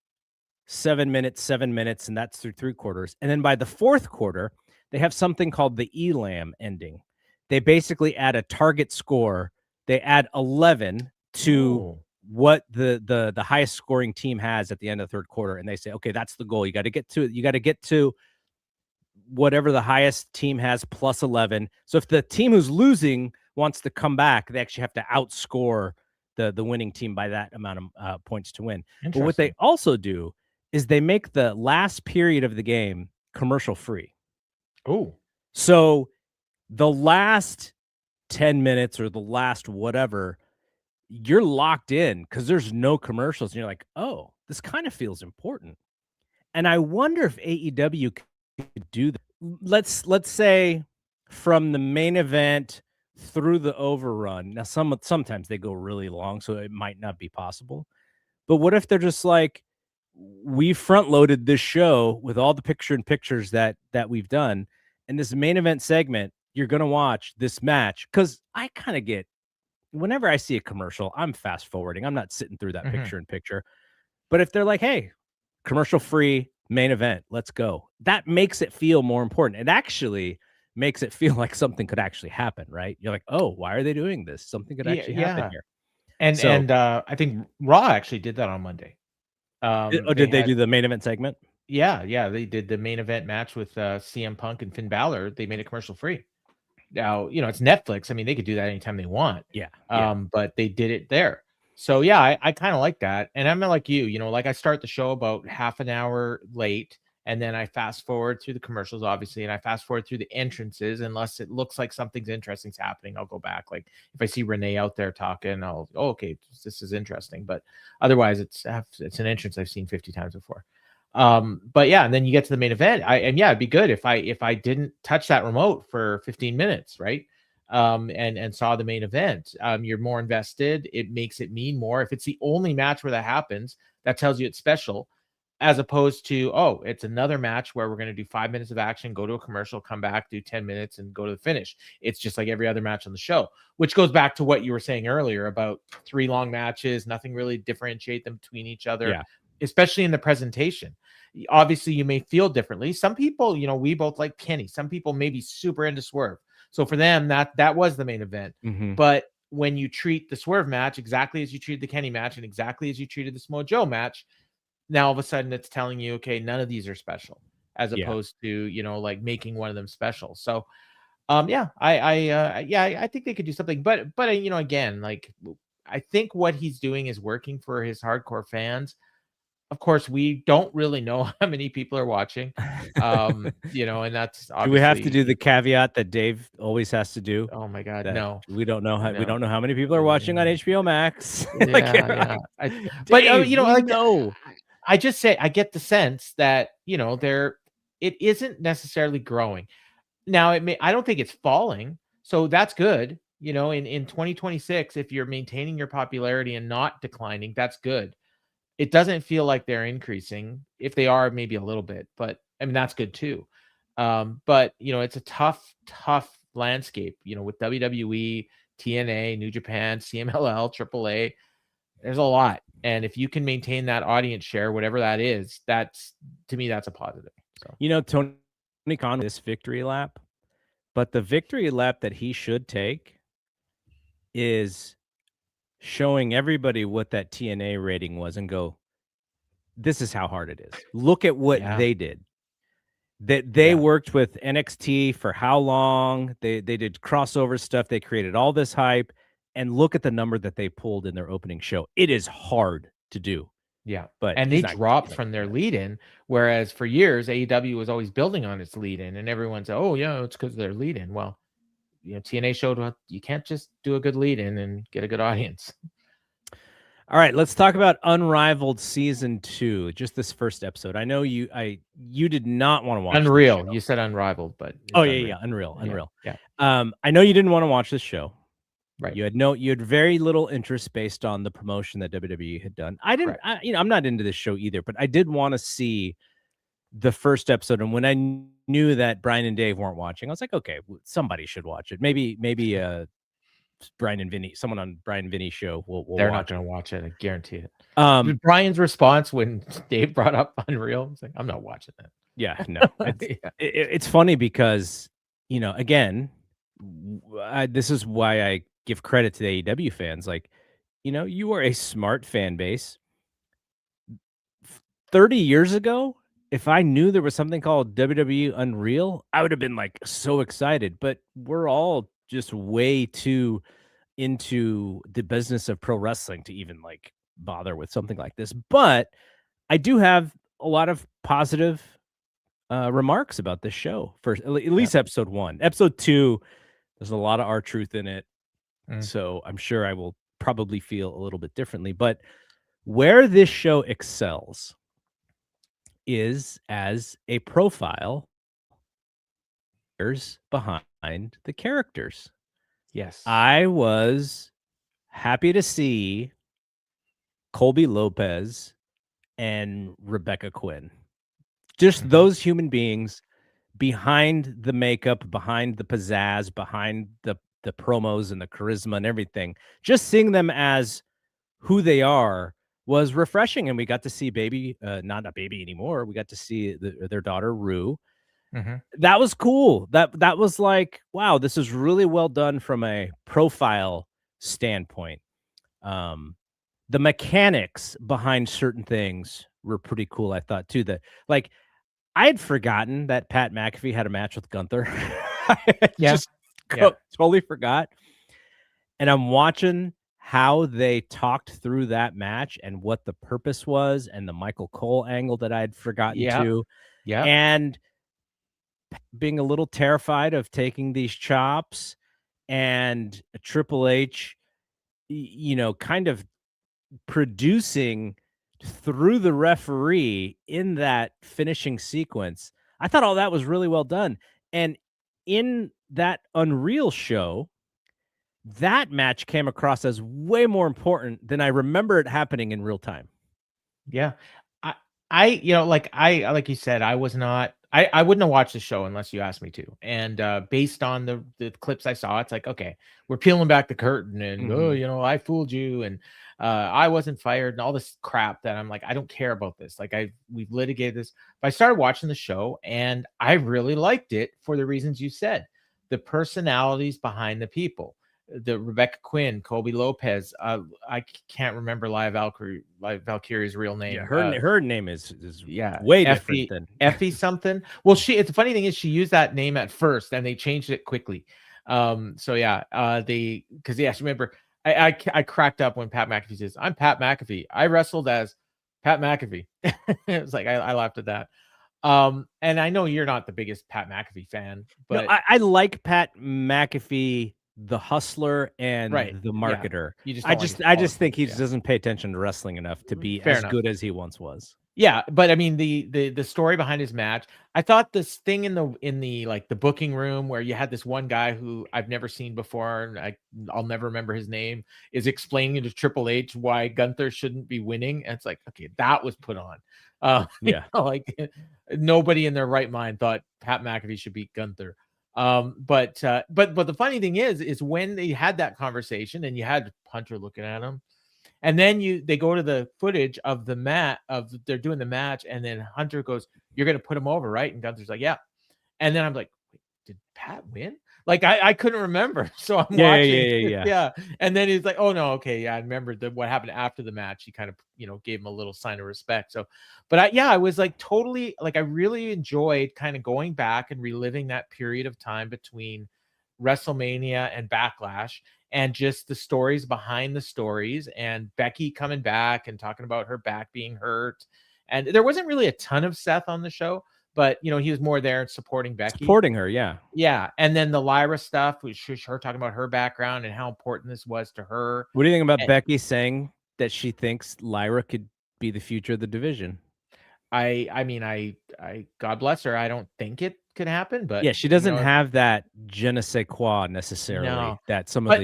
S1: 7 minutes, 7 minutes, and that's through 3 quarters. And then by the 4th quarter, they have something called the ELAM ending. They basically add a target score. They add 11 to what the highest scoring team has at the end of the 3rd quarter, and they say, okay, that's the goal. You got to get to it. You got to get to whatever the highest team has plus 11. So if the team who's losing wants to come back, they actually have to outscore the winning team by that amount of points to win. But what they also do is they make the last period of the game commercial free.
S2: Oh,
S1: so the last 10 minutes or the last whatever, you're locked in because there's no commercials. And you're like, oh, this kind of feels important. And I wonder if AEW could do that. Let's say from the main event through the overrun. Now, sometimes they go really long, so it might not be possible. But what if they're just like, we front loaded this show with all the pictures that we've done, and this main event segment, you're gonna watch this match. Because I kind of get, whenever I see a commercial, I'm fast forwarding. I'm not sitting through that picture in picture. But if they're like, hey, commercial free main event, let's go, that makes it feel more important. It actually makes it feel like something could actually happen, right? You're like, oh, why are they doing this? Something could actually happen here.
S2: And I think Raw actually did that on Monday.
S1: Did they do the main event segment?
S2: Yeah, they did the main event match with CM Punk and Finn Balor. They made it commercial free. Now, it's Netflix. I mean, they could do that anytime they want.
S1: Yeah.
S2: But they did it there. So yeah, I kind of like that. And I'm like you, like I start the show about half an hour late, and then I fast forward through the commercials, obviously, and I fast forward through the entrances. Unless it looks like something's interesting's happening, I'll go back. Like if I see Renee out there talking, okay, this is interesting. But otherwise, it's an entrance I've seen 50 times before. But yeah, and then you get to the main event. It'd be good if I didn't touch that remote for 15 minutes, right? And saw the main event. You're more invested. It makes it mean more. If it's the only match where that happens, that tells you it's special, as opposed to, it's another match where we're going to do 5 minutes of action, go to a commercial, come back, do 10 minutes, and go to the finish. It's just like every other match on the show, which goes back to what you were saying earlier about 3 long matches, nothing really differentiate them between each other, especially in the presentation. Obviously, you may feel differently. Some people, we both like Kenny. Some people may be super into Swerve. So for them, that was the main event. But when you treat the Swerve match exactly as you treated the Kenny match and exactly as you treated the Samoa Joe match, now all of a sudden it's telling you, okay, none of these are special, as opposed to, like making one of them special. So, I think they could do something, but again, like I think what he's doing is working for his hardcore fans. of course, we don't really know how many people are watching. You know, and that's obviously.
S1: Do we have to do the caveat that Dave always has to do?
S2: Oh my God,
S1: That
S2: no.
S1: we don't know
S2: No.
S1: how many people are watching on HBO Max.
S2: Yeah.
S1: Dave,
S2: You know,
S1: we
S2: like
S1: know.
S2: I just say I get the sense that, you know, it isn't necessarily growing. Now I don't think it's falling. So that's good. You know, in 2026, if you're maintaining your popularity and not declining, that's good. It doesn't feel like they're increasing. If they are, maybe a little bit, but I mean that's good too. But you know, it's a tough landscape, you know, with WWE, TNA, New Japan, CMLL, AAA. There's a lot. And if you can maintain that audience share, whatever that is, that's, to me, that's a positive. So,
S1: You know, Tony Khan this victory lap, but the victory lap that he should take is showing everybody what that TNA rating was and go, this is how hard it is. Look at what
S2: yeah,
S1: they did. That they
S2: yeah,
S1: worked with NXT for how long? They did crossover stuff. They created all this hype, and look at the number that they pulled in their opening show. It is hard to do,
S2: yeah.
S1: but
S2: And
S1: he's
S2: they
S1: not
S2: dropped
S1: gonna
S2: from
S1: do
S2: their
S1: that.
S2: lead in, whereas for years, AEW was always building on its lead in, and everyone said, oh, yeah, it's because of their lead in. Well, you know, TNA showed what you can't just do a good lead in and get a good audience.
S1: All right, let's talk about Unrivaled season 2. Just this first episode. I know you did not want to watch this
S2: Unreal.
S1: show.
S2: You said unrivaled, but
S1: Oh
S2: it's
S1: yeah, Unreal.
S2: Yeah.
S1: I know you didn't want to watch this show.
S2: Right.
S1: You had very little interest based on the promotion that WWE had done.
S2: Correct.
S1: I'm not into this show either, but I did want to see the first episode. And when I knew that Brian and Dave weren't watching, I was like, okay, somebody should watch it. Maybe Brian and Vinny, someone on Brian and Vinny's show will
S2: They're
S1: watch
S2: not going to watch it. I guarantee it.
S1: it.
S2: Brian's response when Dave brought up Unreal, I was like, I'm not watching that.
S1: Yeah, no,
S2: Yeah.
S1: it's funny because, you know, again, this is why I give credit to the AEW fans. Like, you know, you are a smart fan base. 30 years ago, if I knew there was something called WWE Unreal, I would have been like so excited. But we're all just way too into the business of pro wrestling to even like bother with something like this. But I do have a lot of positive remarks about this show for at least episode 1. Episode 2, there's a lot of R-Truth in it. So I'm sure I will probably feel a little bit differently. But where this show excels is as a profile behind the characters.
S2: Yes.
S1: I was happy to see Colby Lopez and Rebecca Quinn. Just those human beings behind the makeup, behind the pizzazz, behind the promos and the charisma and everything. Just seeing them as who they are was refreshing, and we got to see baby, not a baby anymore. We got to see their daughter Rue. That was cool. That was like, wow, this is really well done from a profile standpoint. The mechanics behind certain things were pretty cool, I thought too. That like I had forgotten that Pat McAfee had a match with Gunther. Totally forgot. And I'm watching how they talked through that match and what the purpose was and the Michael Cole angle that I had forgotten to.
S2: Yeah.
S1: And being a little terrified of taking these chops and Triple H, you know, kind of producing through the referee in that finishing sequence. I thought all that was really well done. And in that Unreal show, that match came across as way more important than I remember it happening in real time.
S2: Yeah. You know, like you said, I wouldn't have watched the show unless you asked me to. And based on the clips I saw, it's like, okay, we're peeling back the curtain and oh, you know, I fooled you and I wasn't fired and all this crap that I'm like, I don't care about this. Like we've litigated this. But I started watching the show and I really liked it for the reasons you said. The personalities behind the people. The Rebecca Quinn, Colby Lopez. I can't remember Live Valkyrie's real name.
S1: Yeah, her name is
S2: yeah,
S1: way different than
S2: Effie something. Well, it's the funny thing is she used that name at first and they changed it quickly. So yeah, because yes, remember I cracked up when Pat McAfee says, I'm Pat McAfee. I wrestled as Pat McAfee. It was like I laughed at that. And I know you're not the biggest Pat McAfee fan,
S1: No,
S2: but
S1: I like Pat McAfee, the hustler and
S2: right,
S1: the
S2: yeah,
S1: marketer.
S2: you just
S1: I
S2: don't like his
S1: just I just think
S2: politics.
S1: he
S2: Yeah,
S1: doesn't pay attention to wrestling enough to be
S2: fair
S1: as
S2: enough.
S1: good as he once was.
S2: Yeah, but I mean the story behind his match, I thought this thing in the like the booking room where you had this one guy who I've never seen before and I'll never remember his name, is explaining to Triple H why Gunther shouldn't be winning. And it's like, okay, that was put on.
S1: Yeah.
S2: Like nobody in their right mind thought Pat McAfee should beat Gunther. But the funny thing is when they had that conversation and you had Hunter looking at him. And then they go to the footage of the mat of they're doing the match, and then Hunter goes, "You're gonna put him over, right?" And Gunther's like, "Yeah." And then I'm like, "Did Pat win?" Like I couldn't remember, so I'm
S1: Yeah,
S2: watching,
S1: yeah.
S2: yeah. And then he's like, "Oh no, okay, yeah, I remember what happened after the match." He kind of gave him a little sign of respect. So, but I was like totally like I really enjoyed kind of going back and reliving that period of time between WrestleMania and Backlash and just the stories behind the stories and Becky coming back and talking about her back being hurt. And there wasn't really a ton of Seth on the show, but he was more there supporting Becky.
S1: Supporting her, yeah.
S2: Yeah. And then the Lyra stuff, which was her talking about her background and how important this was to her.
S1: What do you think about
S2: And
S1: Becky saying that she thinks Lyra could be the future of the division?
S2: I mean, I God bless her. I don't think it could happen, but
S1: Yeah, she doesn't have that je ne sais quoi necessarily
S2: no.
S1: that some of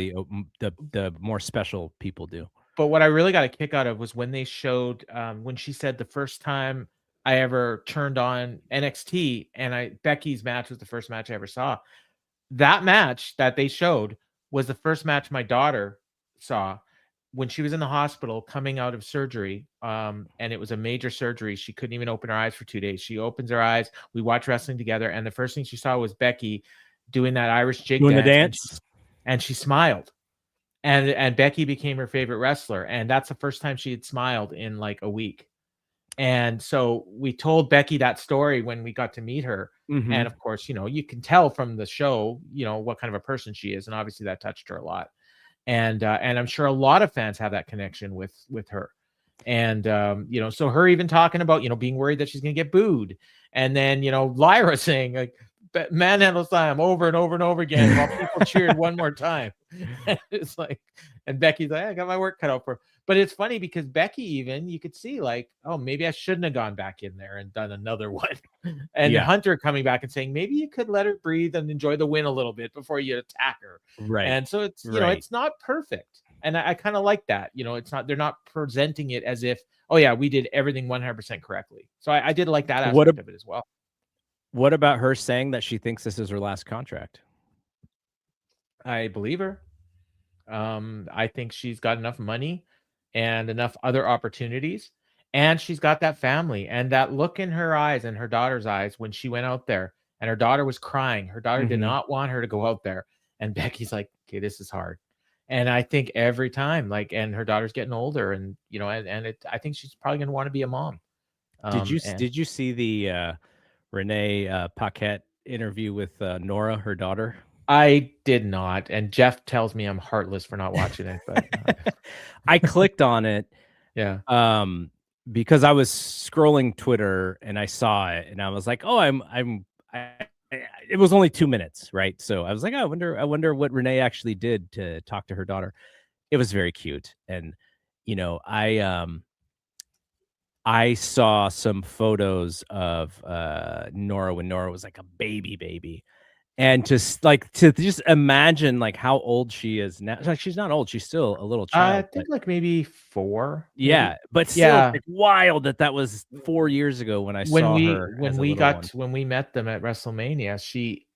S2: But
S1: the more special people do.
S2: But what I really got a kick out of was when they showed when she said the first time I ever turned on NXT and Becky's match was the first match I ever saw. That match that they showed was the first match my daughter saw when she was in the hospital coming out of surgery. And it was a major surgery. She couldn't even open her eyes for 2 days. She opens her eyes. We watched wrestling together, and the first thing she saw was Becky doing that Irish jig
S1: Doing the
S2: dance,
S1: dance?
S2: and she smiled. And Becky became her favorite wrestler, and that's the first time she had smiled in like a week. And so we told Becky that story when we got to meet her.
S1: Mhm.
S2: And of course, you can tell from the show, what kind of a person she is, and obviously that touched her a lot. And I'm sure a lot of fans have that connection with her. And so her even talking about being worried that she's gonna get booed, and then Lyra saying like manhandle slam over and over and over again while people cheered one more time. It's like, and Becky's like, I got my work cut out for her. But it's funny because Becky, even you could see like, oh, maybe I shouldn't have gone back in there and done another one. And
S1: Yeah.
S2: Hunter coming back and saying, maybe you could let her breathe and enjoy the win a little bit before you attack her.
S1: Right.
S2: And so it's,
S1: Right.
S2: it's not perfect. And I kind of like that. It's not, they're not presenting it as if, oh yeah, we did everything 100% correctly. So I did like that aspect of it as well.
S1: What about her saying that she thinks this is her last contract?
S2: I believe her. I think she's got enough money and enough other opportunities, and she's got that family and that look in her eyes and her daughter's eyes when she went out there and her daughter was crying. Her daughter did not want her to go out there, and Becky's like, okay, this is hard. And I think every time, like, and her daughter's getting older, and I think she's probably gonna want to be a mom.
S1: Did you see the Renee Paquette interview with Nora, her daughter?
S2: I did not, and Jeff tells me I'm heartless for not watching it, but
S1: I clicked on it,
S2: yeah.
S1: Because I was scrolling Twitter and I saw it, and I was like, oh, it was only 2 minutes, right? So I was like, oh, I wonder what Renee actually did to talk to her daughter. It was very cute, and I saw some photos of Nora when Nora was like a baby. And to just imagine like how old she is now. Like she's not old, she's still a little
S2: I
S1: child.
S2: think like maybe 4.
S1: Yeah,
S2: Maybe.
S1: but still it's like wild that was 4 years ago when I saw her as a little one.
S2: When we met them at WrestleMania,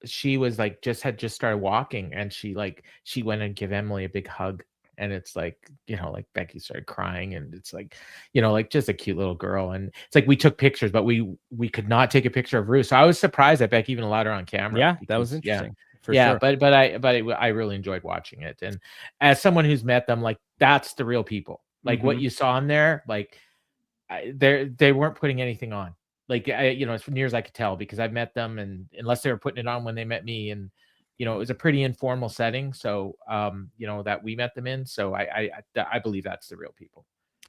S2: she was like had just started walking, and she went and give Emily a big hug. And it's like, like Becky started crying, and it's like, like just a cute little girl. And it's like we took pictures, but we could not take a picture of Ruth. So I was surprised that Becky even allowed her on camera.
S1: Yeah, that was interesting. For
S2: yeah,
S1: sure.
S2: but I really enjoyed watching it. And as someone who's met them, like that's the real people. Like what you saw in there, like they weren't putting anything on. Like as near as I could tell, because I've met them, and unless they were putting it on when they met me, and it was a pretty informal setting. So that we met them in. So I believe that's the real people.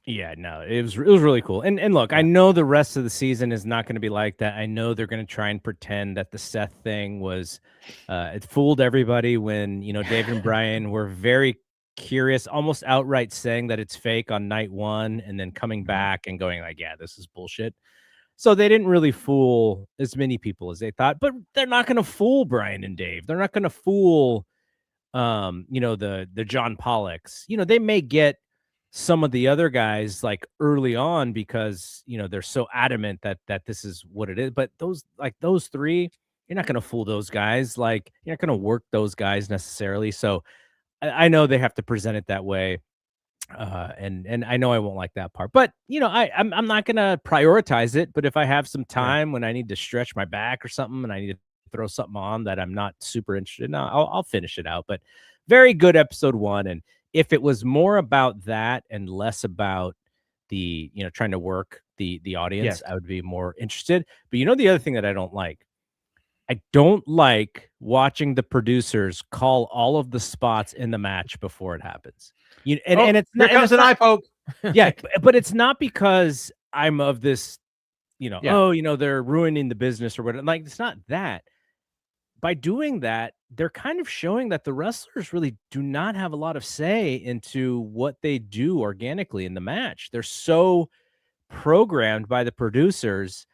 S1: Yeah, no, it was really cool. And look, I
S2: Yeah.
S1: know the rest of the season is not going to be like that. I know they're going to try and pretend that the Seth thing was it fooled everybody when, David and Brian were very curious, almost outright saying that it's fake on night 1 and then coming
S2: Mhm.
S1: back and going like, "Yeah, this is bullshit." So they didn't really fool as many people as they thought, but they're not going to fool Brian and Dave. They're not going to fool the John Pollocks. They may get some of the other guys like early on because they're so adamant that this is what it is, but those three, you're not going to fool those guys. Like, you're not going to work those guys necessarily. So I know they have to present it that way. And I know I won't like that part, but I'm not gonna prioritize it. But if I have some
S2: Yeah.
S1: time when I need to stretch my back or something, and I need to throw something on that I'm not super interested in, I'll finish it out. But very good episode 1, and if it was more about that and less about the trying to work the audience,
S2: Yes.
S1: I would be more interested. But the other thing that I don't like watching the producers call all of the spots in the match before it happens.
S2: Oh,
S1: And it's
S2: here
S1: not,
S2: comes an eye poke.
S1: yeah, but it's not because I'm of this,
S2: Yeah.
S1: oh, they're ruining the business or whatever. Like, it's not that. By doing that, they're kind of showing that the wrestlers really do not have a lot of say into what they do organically in the match. They're so programmed by the producers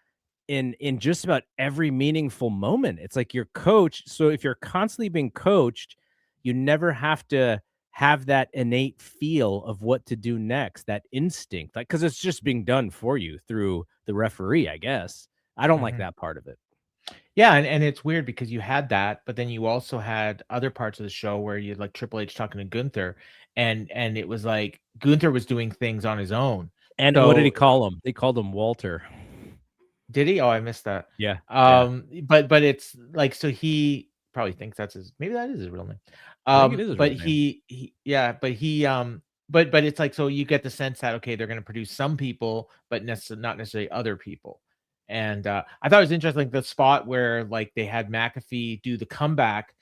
S1: in just about every meaningful moment. It's like you're coached. So if you're constantly being coached, you never have to have that innate feel of what to do next, that instinct, like, because it's just being done for you through the referee, I guess. I don't like
S2: Mhm.
S1: that part of it.
S2: Yeah, and it's weird because you had that, but then you also had other parts of the show where you had, like, Triple H talking to Gunther, and it was like Gunther was doing things on his own.
S1: And what did he
S2: So
S1: call him? They called him Walter.
S2: did he? Oh, I missed that.
S1: Yeah, yeah.
S2: But it's like, so he probably thinks that's his, maybe that is his real name.
S1: I think it is his
S2: But
S1: real name.
S2: he yeah, but he but it's like, so you get the sense that okay, they're gonna produce some people, but not necessarily other people. And I thought it was interesting the spot where like they had McAfee do the comeback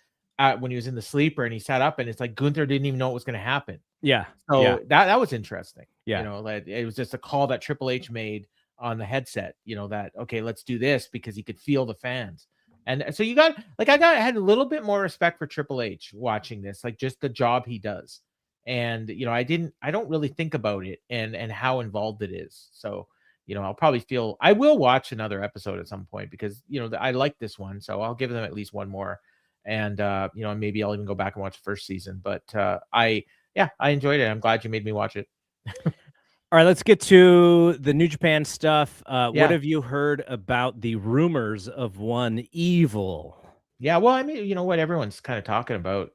S2: when he was in the sleeper and he sat up and it's like Gunther didn't even know what was gonna happen.
S1: Yeah, yeah,
S2: So that was interesting.
S1: yeah.
S2: Like it was just a call that Triple H made on the headset, that okay, let's do this because he could feel the fans. And so you got like I had a little bit more respect for Triple H watching this, like just the job he does. And I don't really think about it and how involved it is. So, I will watch another episode at some point because I like this one. So I'll give them at least one more. And maybe I'll even go back and watch the first season. But I enjoyed it. I'm glad you made me watch it.
S1: All right, let's get to the New Japan stuff. What
S2: Yeah.
S1: have you heard about the rumors of one Evil?
S2: Yeah, well, I mean, you know what everyone's kind of talking about.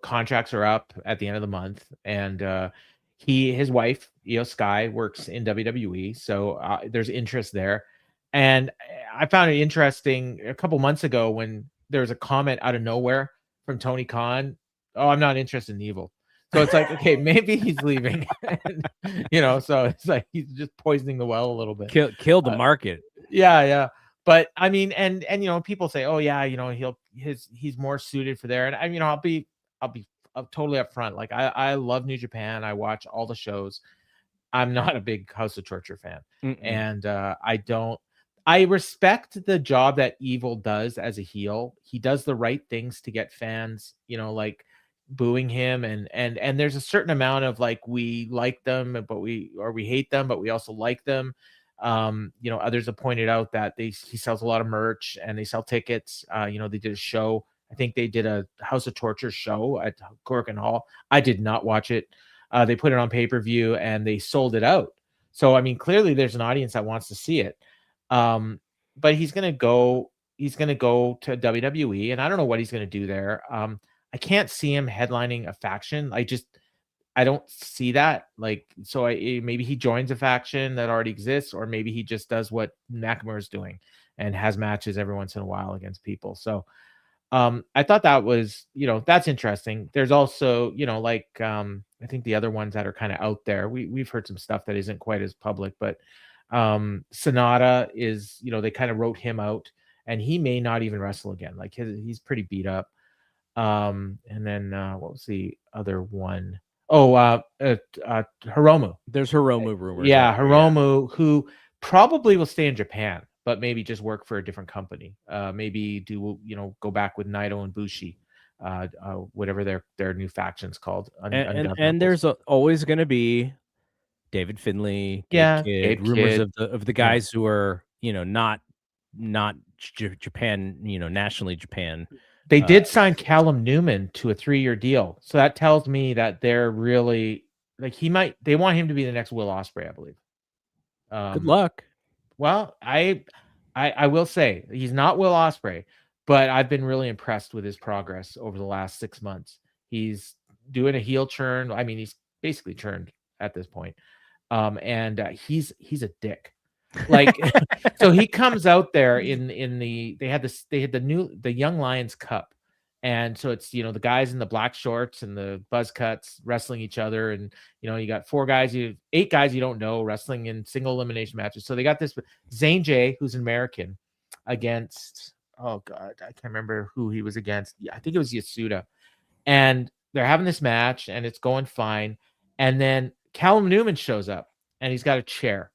S2: Contracts are up at the end of the month, and his wife, Io Sky, works in WWE, so there's interest there. And I found it interesting a couple months ago when there was a comment out of nowhere from Tony Khan. Oh, I'm not interested in Evil. So it's like, okay, maybe he's leaving. And, so it's like he's just poisoning the well a little bit.
S1: Kill the
S2: Uh,
S1: market.
S2: yeah, yeah. But I mean, and people say, "Oh yeah, he's more suited for there." And I'll be totally upfront. Like I love New Japan. I watch all the shows. I'm not a big House of Torture fan,
S1: Mm-mm.
S2: and I don't. I respect the job that Evil does as a heel. He does the right things to get fans, like booing him, and there's a certain amount of like we like them, but we hate them, but we also like them. Others have pointed out that he sells a lot of merch and they sell tickets. They did a show. I think they did a House of Torture show at Cork Hall. I did not watch it. They put it on pay-per-view and they sold it out. So I mean, clearly there's an audience that wants to see it. But he's gonna go. He's gonna go to WWE, and I don't know what he's gonna do there. I can't see him headlining a faction. I don't see that. Like, so maybe he joins a faction that already exists, or maybe he just does what Nakamura is doing and has matches every once in a while against people. So I thought that was, that's interesting. There's also, I think the other ones that are kind of out there. We've heard some stuff that isn't quite as public, but Sonata is, they kind of wrote him out and he may not even wrestle again. Like he's pretty beat up. And then what was the other one? Hiromu.
S1: There's Hiromu rumors.
S2: Yeah, Hiromu, who probably will stay in Japan, but maybe just work for a different company. Maybe go back with Naito and Bushi, whatever their new faction's called.
S1: And there's always going to be David Finlay, Gabe Kidd,
S2: Gabe
S1: rumors
S2: Kidd.
S1: of the guys who are not Japan, nationally Japan.
S2: They did sign Callum Newman to a 3-year deal, so that tells me that they're really like they want him to be the next Will Ospreay, I believe.
S1: Good luck.
S2: Well, I will say he's not Will Ospreay, but I've been really impressed with his progress over the last 6 months. He's doing a heel turn. I mean, he's basically turned at this point. And he's a dick. Like, so he comes out there they had the Young Lions Cup. And so it's, the guys in the black shorts and the buzz cuts wrestling each other. And, you got 8 guys you don't know wrestling in single elimination matches. So they got this Zayn J, who's an American, against, oh God, I can't remember who he was against. I think it was Yasuda. And they're having this match and it's going fine. And then Callum Newman shows up and he's got a chair.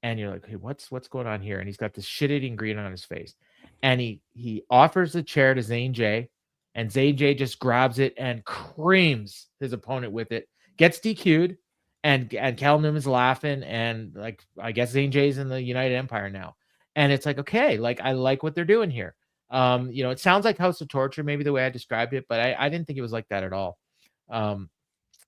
S2: And you're like, hey, what's going on here? And he's got this shit-eating grin on his face. And he offers the chair to Zayn J. And Zayn J just grabs it and creams his opponent with it. Gets DQ'd. And Callum Newman's laughing. And like, I guess Zayn J's in the United Empire now. And it's like, okay, like I like what they're doing here. It sounds like House of Torture, maybe the way I described it, but I didn't think it was like that at all. And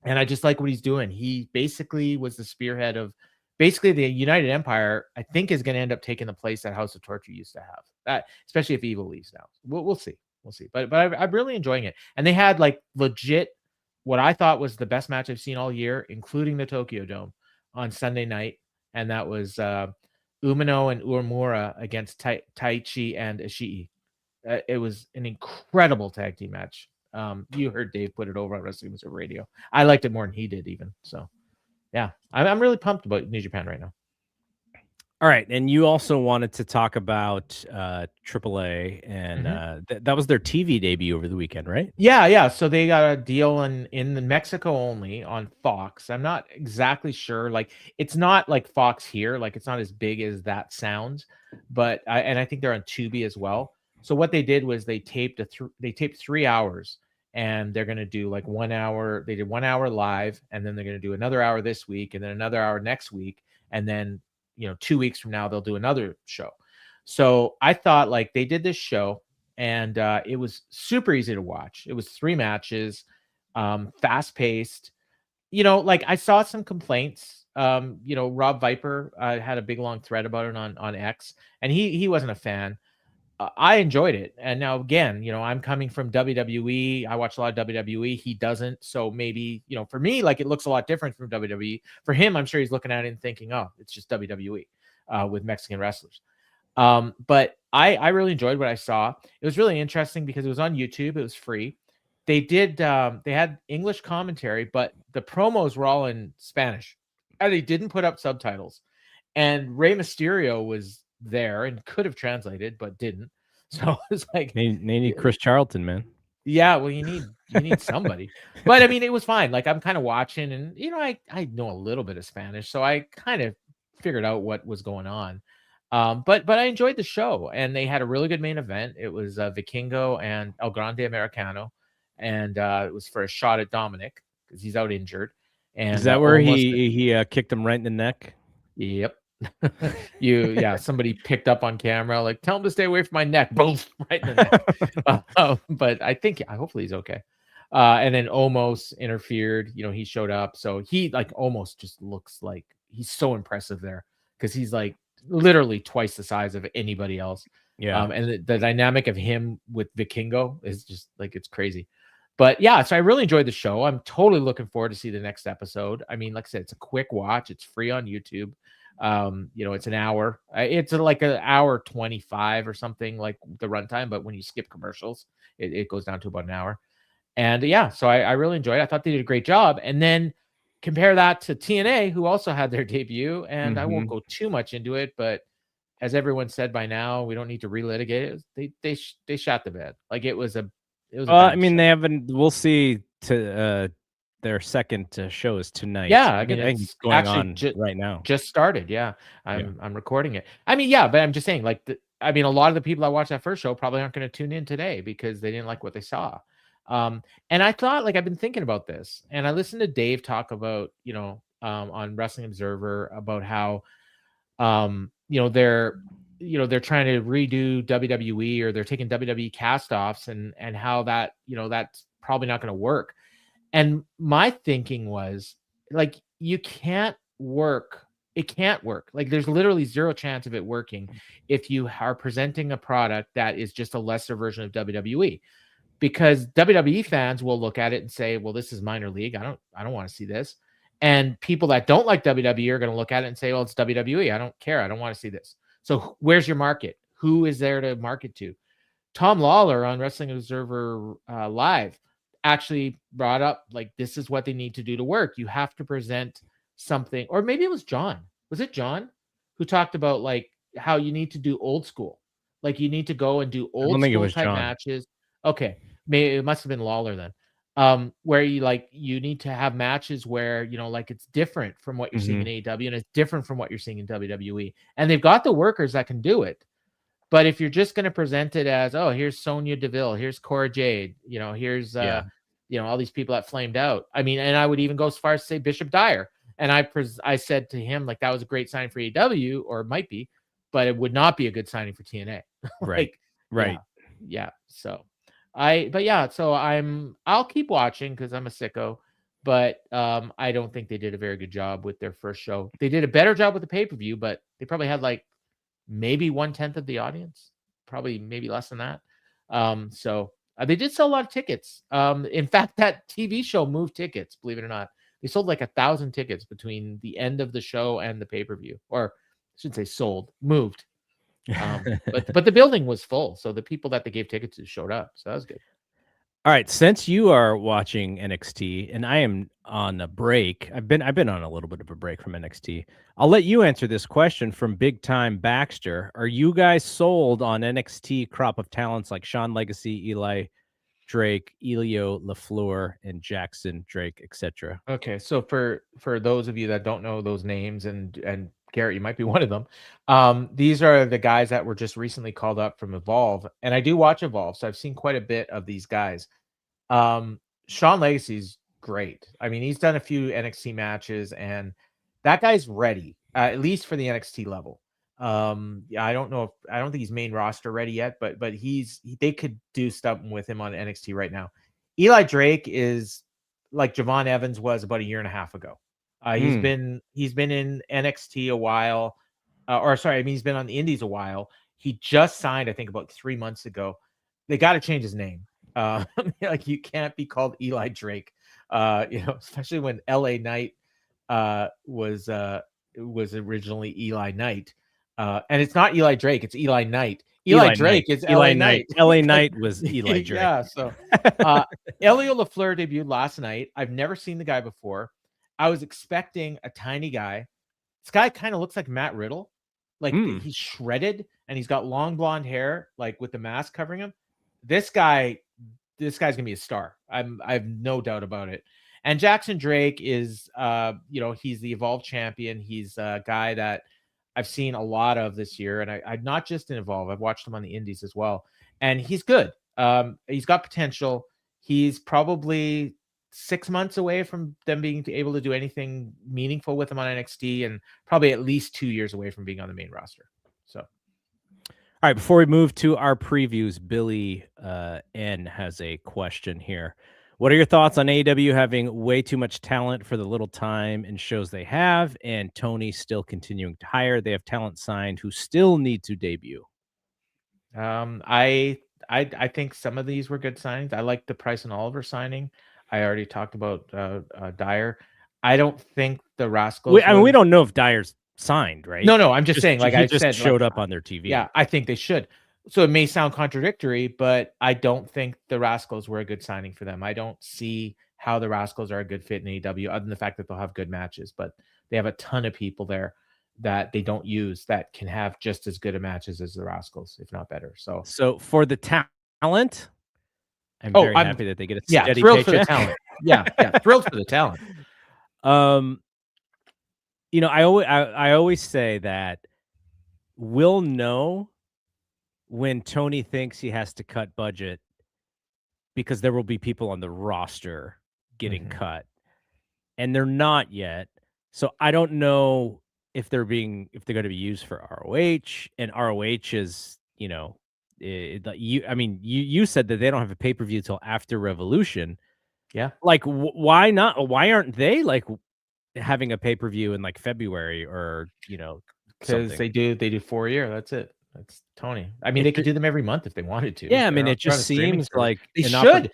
S2: I just like what he's doing. He basically was the spearhead of basically the United Empire, I think, is going to end up taking the place that House of Torture used to have. That, especially if Evil leaves now. We'll see. We'll see. But I'm really enjoying it. And they had like legit what I thought was the best match I've seen all year, including the Tokyo Dome on Sunday night. And that was Umino and Uemura against Taichi and Ishii. It was an incredible tag team match. You heard Dave put it over on Wrestling Observer Radio. I liked it more than he did even. So yeah, I'm really pumped about New Japan right now.
S1: All right, and you also wanted to talk about AAA, and that was their TV debut over the weekend, right?
S2: Yeah. So they got a deal in Mexico only on Fox. I'm not exactly sure. Like, it's not like Fox here. Like, it's not as big as that sounds. But I think they're on Tubi as well. So what they did was they taped 3 hours. And they're going to do like 1 hour. They did 1 hour live, and then they're going to do another hour this week, and then another hour next week. And then, 2 weeks from now, they'll do another show. So I thought like they did this show, and it was super easy to watch. It was 3 matches, fast paced. Like I saw some complaints. Rob Viper had a big long thread about it on X, and he wasn't a fan. I enjoyed it. And now again, I'm coming from WWE. I watch a lot of WWE. He doesn't. So maybe, for me, like it looks a lot different from WWE. For him, I'm sure he's looking at it and thinking, oh, it's just WWE with Mexican wrestlers. But I really enjoyed what I saw. It was really interesting because it was on YouTube. It was free. They had English commentary, but the promos were all in Spanish. And they didn't put up subtitles. And Rey Mysterio was there and could have translated but didn't. So it's like
S1: they need Chris Charlton, man.
S2: Yeah, well, you need somebody. But I mean, it was fine. Like I'm kind of watching, and I know a little bit of Spanish, so I kind of figured out what was going on. But I enjoyed the show, and they had a really good main event. It was Vikingo and El Grande Americano, and it was for a shot at Dominic because he's out injured. And
S1: is that where he kicked him right in the neck?
S2: Yep. Somebody picked up on camera, like, tell him to stay away from my neck. Boom, right in the neck. But hopefully he's okay. And then Omos interfered. He showed up, so he like almost just looks like he's so impressive there because he's like literally twice the size of anybody else.
S1: Yeah.
S2: And the dynamic of him with Vikingo is just like it's crazy. But yeah, so I really enjoyed the show. I'm totally looking forward to see the next episode. I mean, like I said, it's a quick watch. It's free on YouTube. It's an hour. It's like an hour 25 or something like the runtime, but when you skip commercials, it goes down to about an hour. And yeah, so I really enjoyed it. I thought they did a great job. And then compare that to TNA, who also had their debut. And I won't go too much into it, but as everyone said by now, we don't need to relitigate it. They shot the bed. Like it was a
S1: I mean, show. They haven't. We'll see. their second show is tonight.
S2: Yeah, I
S1: think
S2: mean,
S1: it's
S2: it's
S1: going
S2: actually
S1: on right now.
S2: just started. Yeah, I'm recording it. I mean, yeah, but I'm just saying, like, I mean, a lot of the people that watched that first show probably aren't going to tune in today because they didn't like what they saw. And I thought, like, I've been thinking about this, and I listened to Dave talk about, on Wrestling Observer about how, they're trying to redo WWE, or they're taking WWE cast-offs, and how that, that's probably not going to work. And my thinking was, like, it can't work. Like, there's literally zero chance of it working if you are presenting a product that is just a lesser version of WWE, because WWE fans will look at it and say, well, this is minor league. I don't want to see this. And people that don't like WWE are going to look at it and say, well, it's WWE. I don't care. I don't want to see this. So where's your market? Who is there to market to? Tom Lawler on Wrestling Observer Live actually brought up, like, this is what they need to do to work. You have to present something, or maybe it was John. Was it John who talked about, like, how you need to do old school? Like, you need to go and do old school type matches. Okay. Maybe it must have been Lawler then. Where you need to have matches where, like, it's different from what you're seeing in AEW, and it's different from what you're seeing in WWE. And they've got the workers that can do it. But if you're just going to present it as, oh, here's Sonya Deville, here's Cora Jade, here's all these people that flamed out. I mean, and I would even go as far as to say Bishop Dyer. And I said to him, like, that was a great signing for AEW, or it might be, but it would not be a good signing for TNA.
S1: Right.
S2: Yeah. So I'll keep watching because I'm a sicko. But I don't think they did a very good job with their first show. They did a better job with the pay-per-view, but they probably had, like, maybe 1/10 of the audience, probably maybe less than that. So they did sell a lot of tickets. In fact, that TV show moved tickets, believe it or not. They sold like 1,000 tickets between the end of the show and the pay-per-view, or I shouldn't say sold, moved. But the building was full, so the people that they gave tickets to showed up, so that was good.
S1: All right, since you are watching NXT and I am on a break, I've been on a little bit of a break from NXT. I'll let you answer this question from Big Time Baxter. Are you guys sold on NXT crop of talents like Sean Legacy, Eli Drake, Elio LaFleur, and Jackson Drake, etc.?
S2: Okay, so for those of you that don't know those names, and Garrett, you might be one of them. These are the guys that were just recently called up from Evolve, and I do watch Evolve, so I've seen quite a bit of these guys. Sean Legacy's great. I mean, he's done a few NXT matches, and that guy's ready, at least for the NXT level. I don't think he's main roster ready yet, but they could do stuff with him on NXT right now. Eli Drake is like Javon Evans was about a year and a half ago. He's been in NXT a while, he's been on the Indies a while. He just signed, I think, about 3 months ago. They got to change his name. Like, you can't be called Eli Drake, especially when LA Knight was originally Eli Knight. And it's not Eli Drake, it's Eli Knight. Eli Drake is LA Knight.
S1: LA Knight was Eli Drake.
S2: Yeah, so Elio LaFleur debuted last night. I've never seen the guy before. I was expecting a tiny guy. This guy kind of looks like Matt Riddle. Like, he's shredded and he's got long blonde hair, like, with the mask covering him. This guy's gonna be a star. I have no doubt about it. And Jackson Drake is he's the Evolve champion. He's a guy that I've seen a lot of this year, and I'm not just in Evolve. I've watched him on the Indies as well, and he's good. He's got potential. He's probably 6 months away from them being able to do anything meaningful with him on NXT, and probably at least 2 years away from being on the main roster. So,
S1: all right, before we move to our previews, Billy N has a question here. What are your thoughts on AEW having way too much talent for the little time and shows they have, and Tony still continuing to hire? They have talent signed who still need to debut.
S2: I think some of these were good signings. I like the Price and Oliver signing. I already talked about Dyer. I don't think the Rascals.
S1: We don't know if Dyer's signed, right?
S2: No, I'm just saying. Like, I said,
S1: showed up on their TV.
S2: Yeah, I think they should. So it may sound contradictory, but I don't think the Rascals were a good signing for them. I don't see how the Rascals are a good fit in AEW, other than the fact that they'll have good matches. But they have a ton of people there that they don't use that can have just as good a matches as the Rascals, if not better. So
S1: for the talent, I'm very happy that they get a steady
S2: thrilled
S1: paycheck.
S2: for the talent. Yeah, thrilled for the talent.
S1: Um, I always say that we'll know when Tony thinks he has to cut budget because there will be people on the roster getting
S2: Mhm.
S1: cut, and they're not yet. So I don't know if they're going to be used for ROH, and ROH is, you said that they don't have a pay-per-view till after Revolution.
S2: Yeah,
S1: Like, why not? Why aren't they like having a pay-per-view in like February or,
S2: because
S1: something?
S2: they do 4 a year, that's it. That's Tony. I mean,
S1: It
S2: they could do them every month if they wanted to.
S1: Yeah, I mean, it
S2: They're on
S1: just
S2: a streaming
S1: seems
S2: service.
S1: like
S2: They
S1: an
S2: should.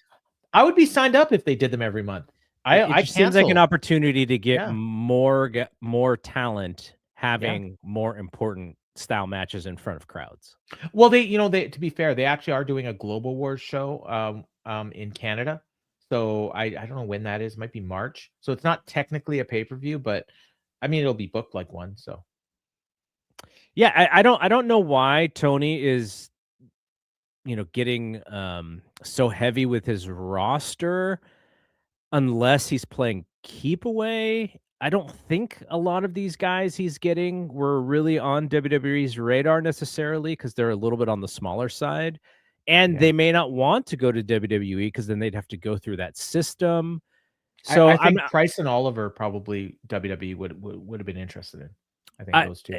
S2: I would be signed up if they did them every month.
S1: it
S2: I
S1: just seems like an
S2: cancel.
S1: opportunity to get
S2: Yeah,
S1: more talent
S2: yeah.
S1: having more important style matches in front of crowds.
S2: Well, they to be fair, they actually are doing a Global Wars show, in Canada. So I don't know when that is. Might be March. So it's not technically a pay-per-view, but I mean, it'll be booked like one, so.
S1: Yeah, I don't know why Tony is, getting so heavy with his roster unless he's playing keep away. I don't think a lot of these guys he's getting were really on WWE's radar necessarily because they're a little bit on the smaller side. And
S2: Yeah.
S1: they may not want to go to WWE because then they'd have to go through that system.
S2: I
S1: So I'm
S2: think Price and Oliver probably WWE would have been interested in. I think
S1: I
S2: those 2.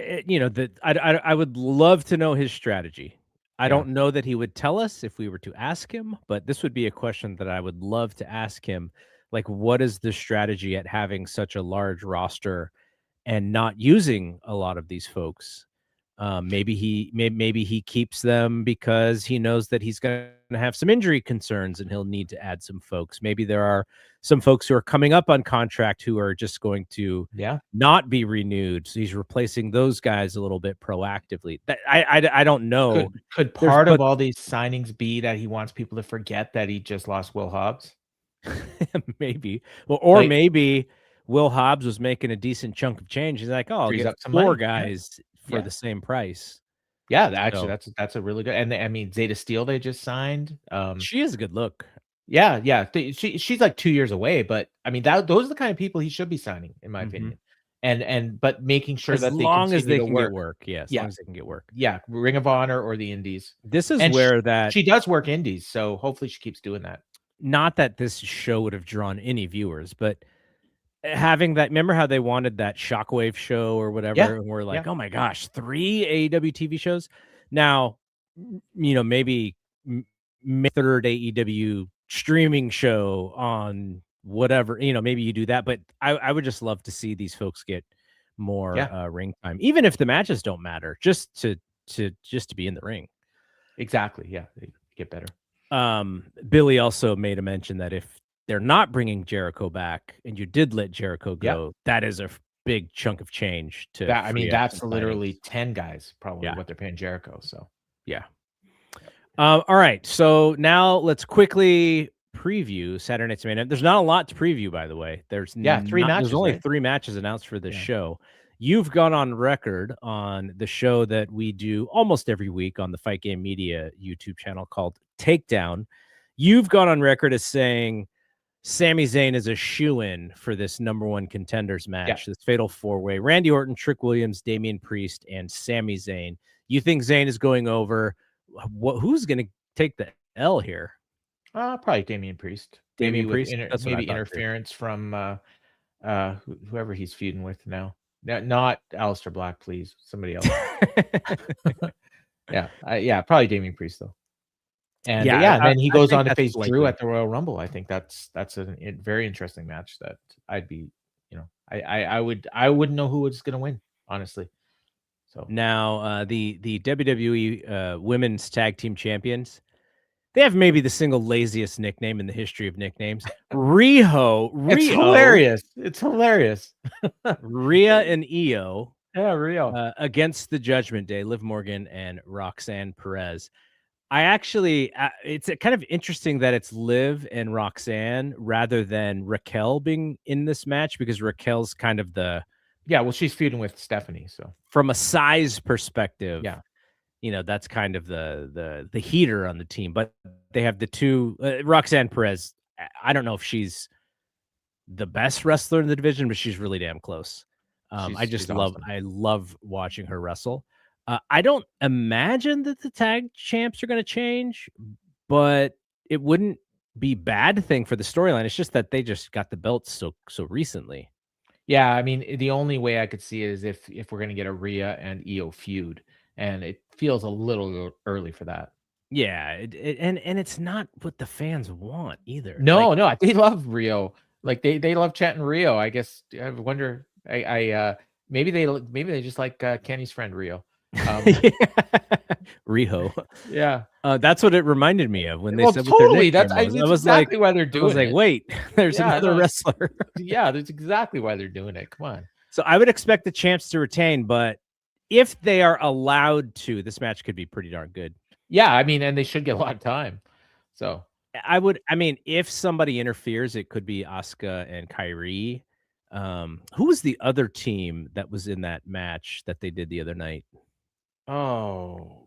S1: that I would love to know his strategy. I
S2: Yeah.
S1: don't know that he would tell us if we were to ask him, but this would be a question that I would love to ask him. Like, what is the strategy at having such a large roster and not using a lot of these folks? Maybe he keeps them because he knows that he's going to have some injury concerns and he'll need to add some folks. Maybe there are some folks who are coming up on contract who are just going to
S2: Yeah.
S1: not be renewed. So he's replacing those guys a little bit proactively. That I don't know.
S2: Could
S1: There's
S2: part of
S1: but
S2: all these signings be that he wants people to forget that he just lost Will Hobbs?
S1: maybe or
S2: Like,
S1: maybe Will Hobbs was making a decent chunk of change. He's like, oh, I'll
S2: frees
S1: get
S2: up some
S1: 4
S2: money. Yeah.
S1: guys for
S2: Yeah.
S1: the same price.
S2: Yeah, actually,
S1: So
S2: that's a really good, and I mean, Zeta Steel they just signed.
S1: she is a good look.
S2: Yeah, yeah, she's like 2 years away, but I mean, those are the kind of people he should be signing, in my
S1: Mhm.
S2: opinion. But making sure
S1: As
S2: that they
S1: long as
S2: continue
S1: they
S2: to
S1: can get
S2: work.
S1: work, yeah, as long
S2: Yeah,
S1: as they can get work.
S2: yeah, Ring of Honor or the Indies.
S1: This is
S2: And
S1: where that
S2: she does work Indies, so hopefully she keeps doing that.
S1: not that this show would have drawn any viewers, but having that remember how they wanted that Shockwave show or
S2: Yeah,
S1: whatever, and we're
S2: yeah.
S1: like, "Oh my gosh, 3 AEW TV shows?" Now, maybe m 3rd AEW streaming show on whatever, maybe you do that, but I would just love to see these folks get more,
S2: Yeah,
S1: ring time, even if the matches don't matter, just to be in the ring.
S2: exactly, yeah, they get better.
S1: Billy also made a mention that if they're not bringing Jericho back and you did let Jericho
S2: Yeah.
S1: go, that is a big chunk of change to
S2: That I mean,
S1: free up some
S2: that's
S1: signings.
S2: literally 10 guys, probably
S1: Yeah,
S2: what they're paying Jericho, so.
S1: yeah. All right, so now let's quickly preview Saturday Night's Main Event. There's not a lot to preview, by the way.
S2: Yeah, 3
S1: There's
S2: matches,
S1: only
S2: right?
S1: 3 matches announced for this
S2: Yeah.
S1: show. You've gone on record on the show that we do almost every week on the Fight Game Media YouTube channel called Takedown. You've gone on record as saying Sami Zayn is a shoo-in for this number 1 contenders
S2: Yeah.
S1: match, this fatal 4-way. Randy Orton, Trick Williams, Damian Priest, and Sami Zayn. You think Zayn is going over? Who's going to take the L here?
S2: Probably Damian Priest. Maybe
S1: Damian
S2: with
S1: Priest? That's what I thought too.
S2: interference from, whoever he's feuding with now. Not Aleister Black, please, somebody else. Yeah, probably Damian Priest, though. And,
S1: Yeah,
S2: yeah, and then he
S1: I
S2: goes
S1: think
S2: on to
S1: that's
S2: face Drew
S1: likely.
S2: at the Royal Rumble. I think that's a very interesting match that I'd be, I wouldn't know who was gonna win, honestly. So,
S1: Now, the WWE Women's Tag Team Champions, they have maybe the single laziest nickname in the history of nicknames. Rio,
S2: it's hilarious. It's hilarious.
S1: Rhea and Io
S2: Yeah, real.
S1: against the Judgment Day, Liv Morgan and Roxanne Perez. I actually, it's kind of interesting that it's Liv and Roxanne rather than Raquel being in this match because Raquel's kind of
S2: Yeah, well, she's feuding with Stephanie, so.
S1: from a size perspective,
S2: Yeah.
S1: that's kind of the heater on the team. But they have the two Roxanne Perez. I don't know if she's the best wrestler in the division, but she's really damn close.
S2: She's awesome.
S1: I love watching her wrestle. I don't imagine that the tag champs are going to change, but it wouldn't be bad thing for the storyline. It's just that they just got the belts so recently.
S2: Yeah, I mean, the only way I could see it is if we're gonna get a Rhea and Io feud, and it feels a little early for that.
S1: Yeah, and it's not what the fans want either. Like,
S2: No, they love Rio. Like they love chanting Rio. I guess I wonder. Maybe they just like Kenny's friend Rio.
S1: Riho.
S2: Yeah.
S1: That's what it reminded me of when they
S2: Well,
S1: said what their
S2: totally.
S1: nickname
S2: That's
S1: was. I
S2: it's
S1: was like,
S2: exactly why they're doing it.
S1: wait, there's
S2: Yeah,
S1: another
S2: no,
S1: wrestler.
S2: yeah, that's exactly why they're doing it. Come on.
S1: So I would expect the champs to retain, but if they are allowed to, this match could be pretty darn good.
S2: Yeah, I mean, and they should get a lot of time. So
S1: I mean, if somebody interferes, it could be Asuka and Kyrie. Who was the other team that was in that match that they did the other night?
S2: oh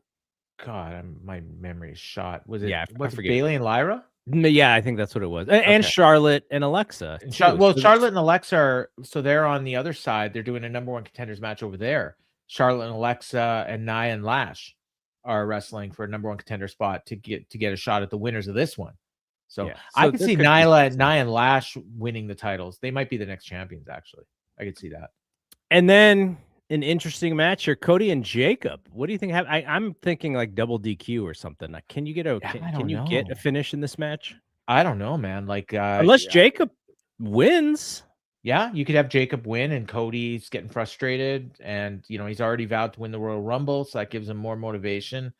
S2: God, my memory is shot. Was
S1: Yeah, I
S2: it
S1: forget.
S2: Bailey and Lyra?
S1: Yeah, I think that's what it was. And
S2: Okay.
S1: Charlotte and Alexa. Too.
S2: Well, Charlotte and Alexa are they're on the other side. They're doing a number one contenders match over there. Charlotte and Alexa and Nia and Lash are wrestling for a number one contender spot to get a shot at the winners of this one. So,
S1: Yeah,
S2: I
S1: so
S2: could
S1: there
S2: see
S1: could be
S2: Nia
S1: some-
S2: and Lash winning the titles. They might be the next champions, actually. I could see that.
S1: And then an interesting match here, Cody and Jacob. What do you think? I'm thinking like double DQ or something. Like, can you get a can you get a finish in this match?
S2: I don't know, man. Like
S1: Unless Jacob wins.
S2: Yeah, you could have Jacob win and Cody's getting frustrated, and he's already vowed to win the Royal Rumble, so that gives him more motivation.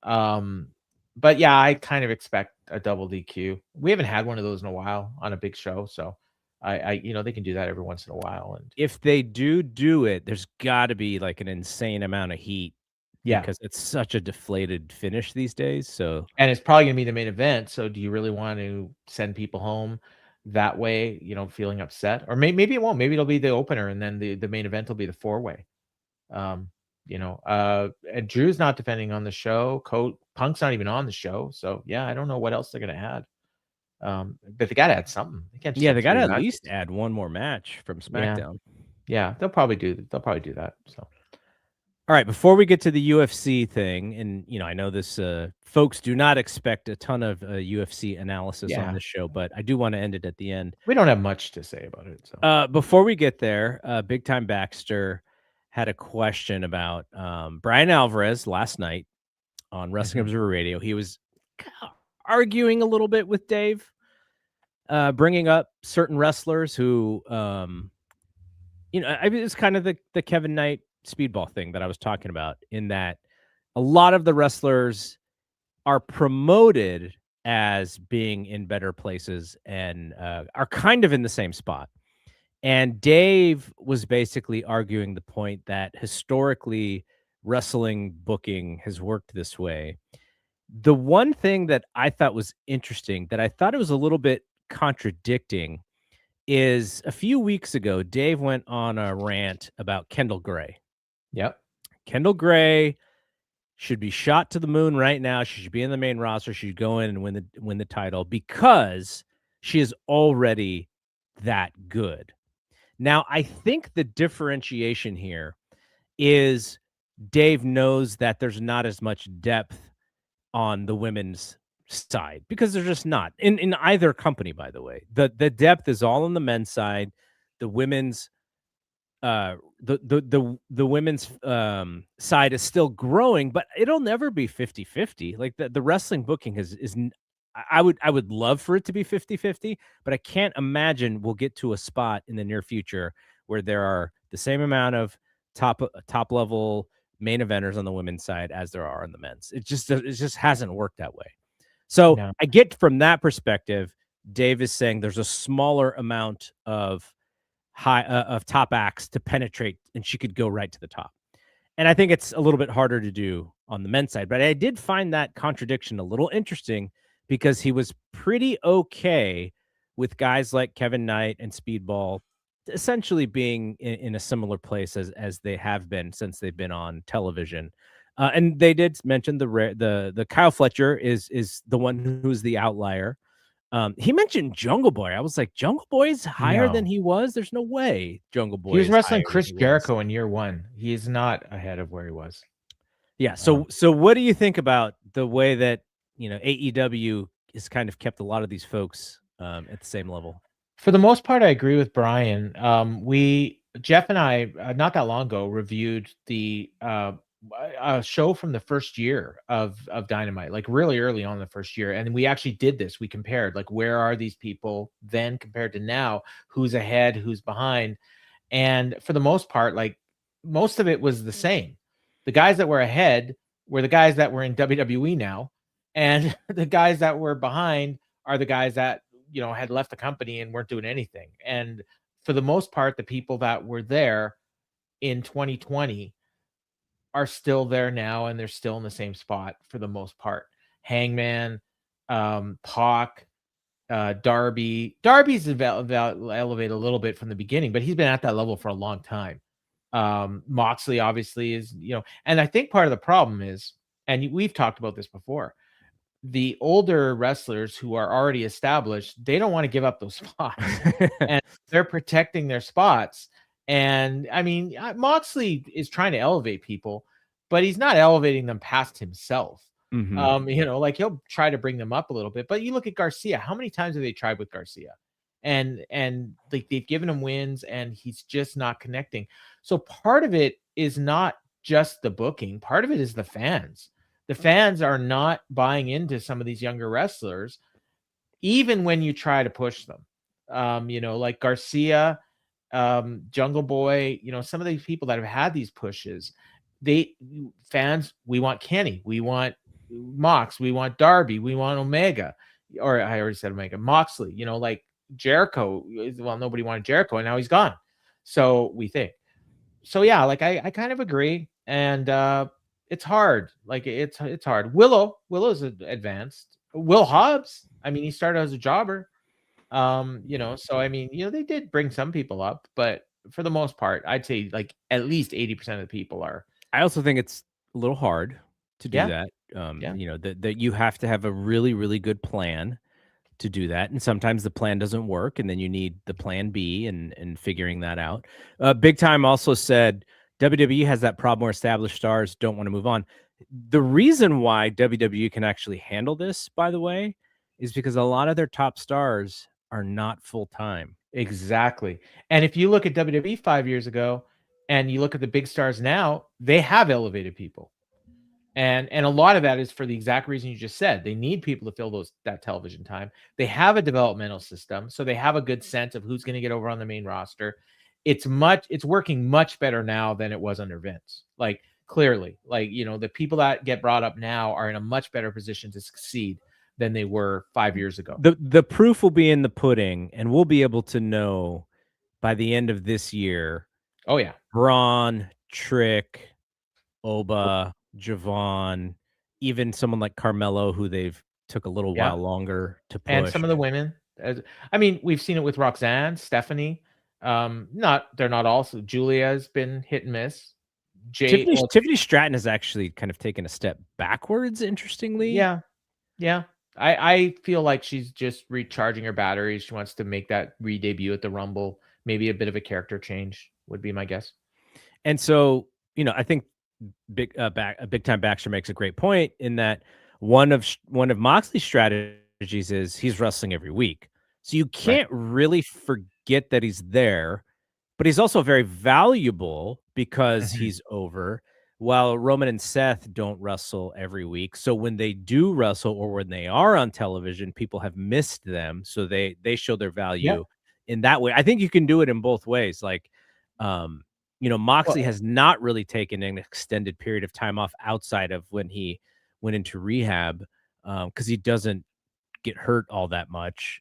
S2: But yeah, I kind of expect a double DQ. We haven't had one of those in a while on a big show, so I they can do that every once in a while. And
S1: If they do it, there's got to be like an insane amount of heat.
S2: yeah,
S1: Because it's such a deflated finish these days. So
S2: and it's probably gonna be the main event. So do you really want to send people home that way? Feeling upset, or maybe it won't. Maybe it'll be the opener, and then the main event will be the 4-way. And Drew's not defending on the show. Punk's not even on the show. So yeah, I don't know what else they're gonna add. But they gotta add something. They can't just
S1: yeah,
S2: have
S1: they got to
S2: 3
S1: at
S2: matches.
S1: least add one more match from SmackDown.
S2: Yeah, they'll probably do that. So
S1: All right, before we get to the UFC thing, and I know this folks do not expect a ton of UFC analysis on this show, but I do want to end it at the end.
S2: we don't have much to say about it. So
S1: Before we get there, Big Time Baxter had a question about Brian Alvarez last night on Wrestling Observer Radio. He was arguing a little bit with Dave, bringing up certain wrestlers who, it's kind of the Kevin Knight speedball thing that I was talking about, in that a lot of the wrestlers are promoted as being in better places and are kind of in the same spot. And Dave was basically arguing the point that historically wrestling booking has worked this way. The one thing that I thought was interesting, that I thought it was a little bit contradicting, is a few weeks ago, Dave went on a rant about Kendall Gray.
S2: yep.
S1: Kendall Gray should be shot to the moon right now. She should be in the main roster. She should go in and win the title because she is already that good. Now, I think the differentiation here is Dave knows that there's not as much depth on the women's side, because there's just not in either company. By the way, the depth is all on the men's side. The women's the women's side is still growing, but it'll never be 50-50. Like the wrestling booking is I would love for it to be 50-50, but I can't imagine we'll get to a spot in the near future where there are the same amount of top level main eventers on the women's side as there are on the men's. It just hasn't worked that way. So
S2: No.
S1: I get from that perspective, Dave is saying there's a smaller amount of top acts to penetrate, and she could go right to the top. And I think it's a little bit harder to do on the men's side, but I did find that contradiction a little interesting, because he was pretty okay with guys like Kevin Knight and Speedball essentially being in a similar place as they have been since they've been on television. And they did mention the Kyle Fletcher is the one who's the outlier. He mentioned Jungle Boy. I was like, Jungle Boy's higher than
S2: No.
S1: he was? There's no way Jungle
S2: He
S1: Boy
S2: was
S1: is
S2: wrestling
S1: higher than
S2: Chris
S1: he was.
S2: Jericho in year 1. He is not ahead of where he was.
S1: Yeah. So what do you think about the way that, AEW has kind of kept a lot of these folks at the same level?
S2: For the most part, I agree with Brian. Jeff and I, not that long ago, reviewed the a show from the first year of Dynamite, like really early on in the first year, and we actually did this. We compared, like, where are these people then compared to now? Who's ahead? Who's behind? And for the most part, like, most of it was the same. The guys that were ahead were the guys that were in WWE now, and the guys that were behind are the guys that had left the company and weren't doing anything. And for the most part, the people that were there in 2020 are still there now, and they're still in the same spot for the most part. Hangman, Pac, Darby. Darby's elevated a little bit from the beginning, but he's been at that level for a long time. Moxley obviously is, and I think part of the problem is, and we've talked about this before, the older wrestlers who are already established, they don't want to give up those spots, and they're protecting their spots. And I mean, Moxley is trying to elevate people, but he's not elevating them past himself. Like, he'll try to bring them up a little bit, but you look at Garcia. How many times have they tried with Garcia? And like, they've given him wins, and he's just not connecting. So part of it is not just the booking. Part of it is the fans. The fans are not buying into some of these younger wrestlers, even when you try to push them. Like Garcia, Jungle Boy, some of these people that have had these pushes, fans, we want Kenny, we want Mox, we want Darby, we want Omega, or I already said Omega, Moxley, like Jericho. Well, nobody wanted Jericho, and now he's gone. So we think. So yeah, like, I kind of agree. And it's hard. Like, it's hard. Willow's advanced. Will Hobbs, I mean, he started as a jobber. So I mean, they did bring some people up, but for the most part, I'd say like at least 80% of the people are.
S1: I also think it's a little hard to do
S2: Yeah.
S1: that.
S2: Yeah.
S1: That you have to have a really, really good plan to do that, and sometimes the plan doesn't work, and then you need the plan B and figuring that out. Big Time also said WWE has that problem where established stars don't want to move on. The reason why WWE can actually handle this, by the way, is because a lot of their top stars are not full time.
S2: Exactly. And if you look at WWE 5 years ago and you look at the big stars now, they have elevated people. And a lot of that is for the exact reason you just said. They need people to fill that television time. They have a developmental system, so they have a good sense of who's going to get over on the main roster. It's working much better now than it was under Vince. Like, clearly, like, the people that get brought up now are in a much better position to succeed than they were 5 years ago.
S1: The proof will be in the pudding, and we'll be able to know by the end of this year.
S2: Oh yeah,
S1: Braun, Trick, Oba, Javon, even someone like Carmelo, who they've took a little while longer to push.
S2: And some of the women. I mean, we've seen it with Roxanne, Stephanie. They're not all. So Julia's been hit and miss.
S1: Tiffany Stratton has actually kind of taken a step backwards, interestingly.
S2: Yeah. I feel like she's just recharging her batteries. She wants to make that re-debut at the Rumble. Maybe a bit of a character change would be my guess.
S1: And so, I think Big Time Baxter makes a great point in that one of Moxley's strategies is he's wrestling every week. So you can't really forget that he's there, but he's also very valuable because he's over, while Roman and Seth don't wrestle every week. So when they do wrestle, or when they are on television, people have missed them. So they show their value in that way. I think you can do it in both ways. Like, Moxley has not really taken an extended period of time off outside of when he went into rehab, because he doesn't get hurt all that much,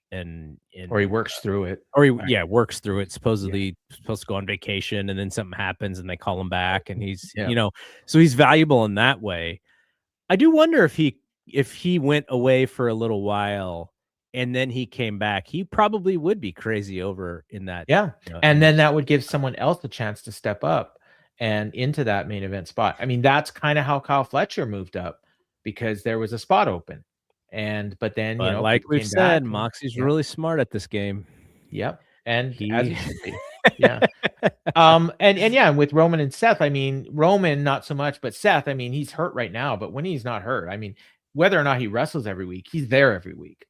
S2: or he works through it,
S1: or he works through it. Supposedly supposed to go on vacation, and then something happens, and they call him back, and he's so he's valuable in that way. I do wonder if he went away for a little while and then he came back, he probably would be crazy over in that.
S2: And then that would give someone else a chance to step up and into that main event spot. I mean, that's kind of how Kyle Fletcher moved up, because there was a spot open. but then
S1: like
S2: people
S1: we've
S2: came back.
S1: said, Moxie's
S2: Yeah.
S1: really smart at this game.
S2: Yep. And as
S1: He
S2: he should be. Yeah. And with Roman and Seth, I mean, Roman not so much, but Seth, I mean, he's hurt right now, but when he's not hurt, I mean, whether or not he wrestles every week, he's there every week